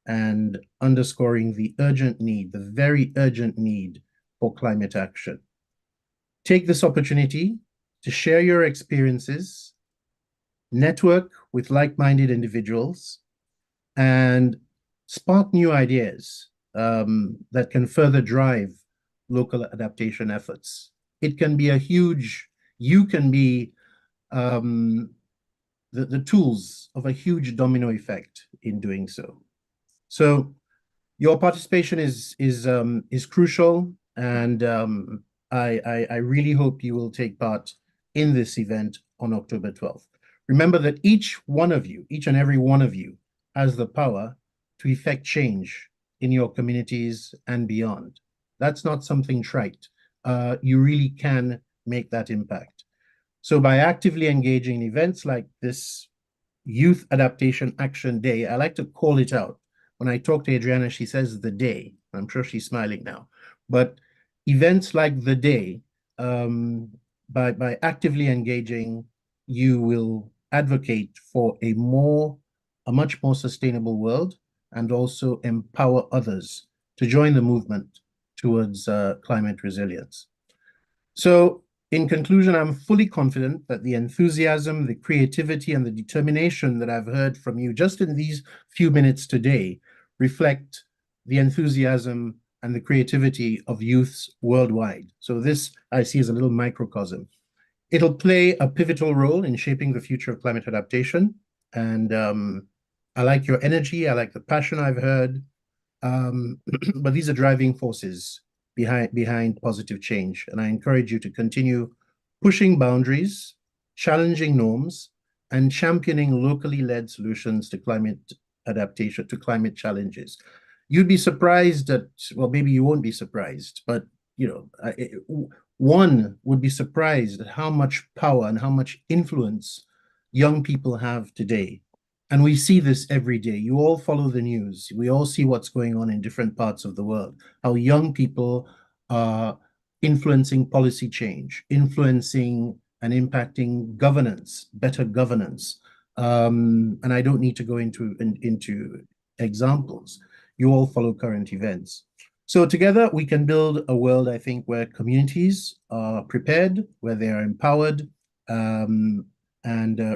and underscoring the urgent need, the very urgent need for climate action. Take this opportunity to share your experiences, network with like-minded individuals, and spark new ideas that can further drive local adaptation efforts. It can be a huge, you can be the tools of a huge domino effect in doing so. So your participation is crucial, and I really hope you will take part in this event on October 12th. Remember that each and every one of you has the power to effect change in your communities and beyond. That's not something trite. You really can make that impact. So by actively engaging in events like this Youth Adaptation Action Day, I like to call it out. When I talk to Adriana, she says the day. I'm sure she's smiling now. But events like the day, by actively engaging, you will advocate for a much more sustainable world and also empower others to join the movement towards climate resilience. So in conclusion, I'm fully confident that the enthusiasm, the creativity, and the determination that I've heard from you just in these few minutes today reflect the enthusiasm and the creativity of youths worldwide. So this I see as a little microcosm. It'll play a pivotal role in shaping the future of climate adaptation. And I like your energy, I like the passion I've heard, but these are driving forces behind positive change. And I encourage you to continue pushing boundaries, challenging norms, and championing locally led solutions to climate adaptation, to climate challenges. You'd be surprised at, well, maybe you won't be surprised, but one would be surprised at how much power and how much influence young people have today. And we see this every day. You all follow the news. We all see what's going on in different parts of the world, how young people are influencing policy change, influencing and impacting governance, better governance. And I don't need to go into examples. You all follow current events. So together we can build a world, I think, where communities are prepared, where they are empowered and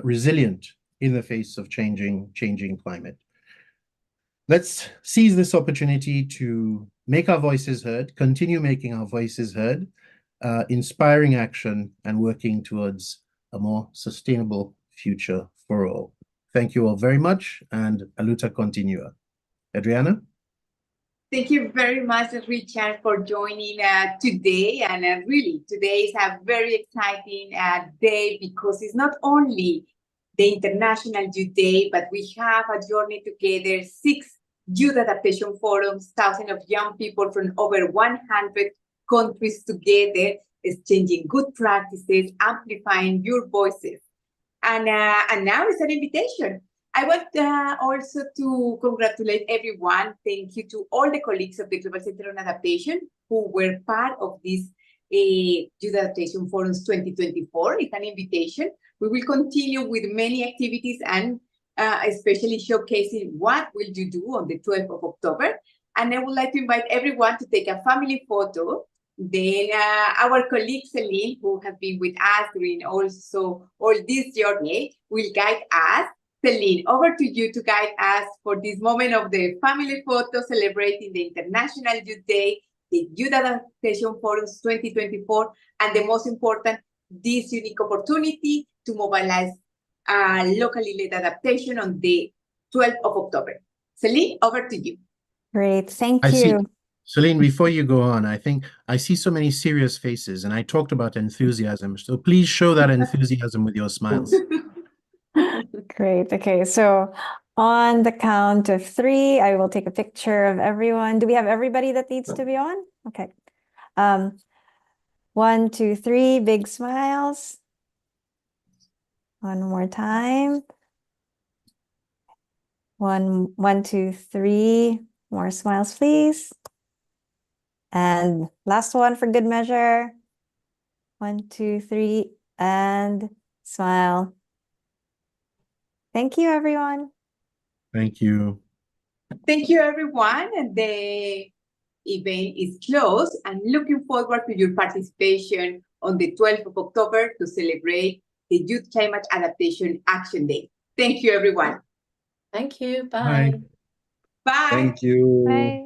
resilient in the face of changing climate. Let's seize this opportunity to make our voices heard, continue making our voices heard, inspiring action and working towards a more sustainable future for all. Thank you all very much, and a luta continua. Adriana? Thank you very much, Richard, for joining today. And really, today is a very exciting day because it's not only the International Youth Day, but we have a journey together, 6 Youth Adaptation Forums, thousands of young people from over 100 countries together, exchanging good practices, amplifying your voices. And now it's an invitation. I want also to congratulate everyone. Thank you to all the colleagues of the Global Center on Adaptation who were part of this Youth Adaptation Forums 2024. It's an invitation. We will continue with many activities and especially showcasing what will you do on the 12th of October. And I would like to invite everyone to take a family photo. Then our colleague Celine, who has been with us during also all this journey, will guide us. Celine, over to you to guide us for this moment of the family photo celebrating the International Youth Day, the Youth Adaptation Forums 2024, and the most important, this unique opportunity to mobilize locally led adaptation on the 12th of October. Celine, over to you. Great, thank you. Celine, before you go on, I think I see so many serious faces, and I talked about enthusiasm. So please show that enthusiasm with your smiles. Great. Okay, so On the count of 3, I will take a picture of everyone. Do we have everybody that needs to be on? Okay. 1, 2, 3, big smiles. One more time. 1, 2, 3, more smiles, please. And last one for good measure. 1, 2, 3, and smile. Thank you, everyone. Thank you. Thank you, everyone. And the event is closed. I'm looking forward to your participation on the 12th of October to celebrate the Youth Climate Adaptation Action Day. Thank you, everyone. Thank you. Bye. Bye. Bye. Thank you. Bye.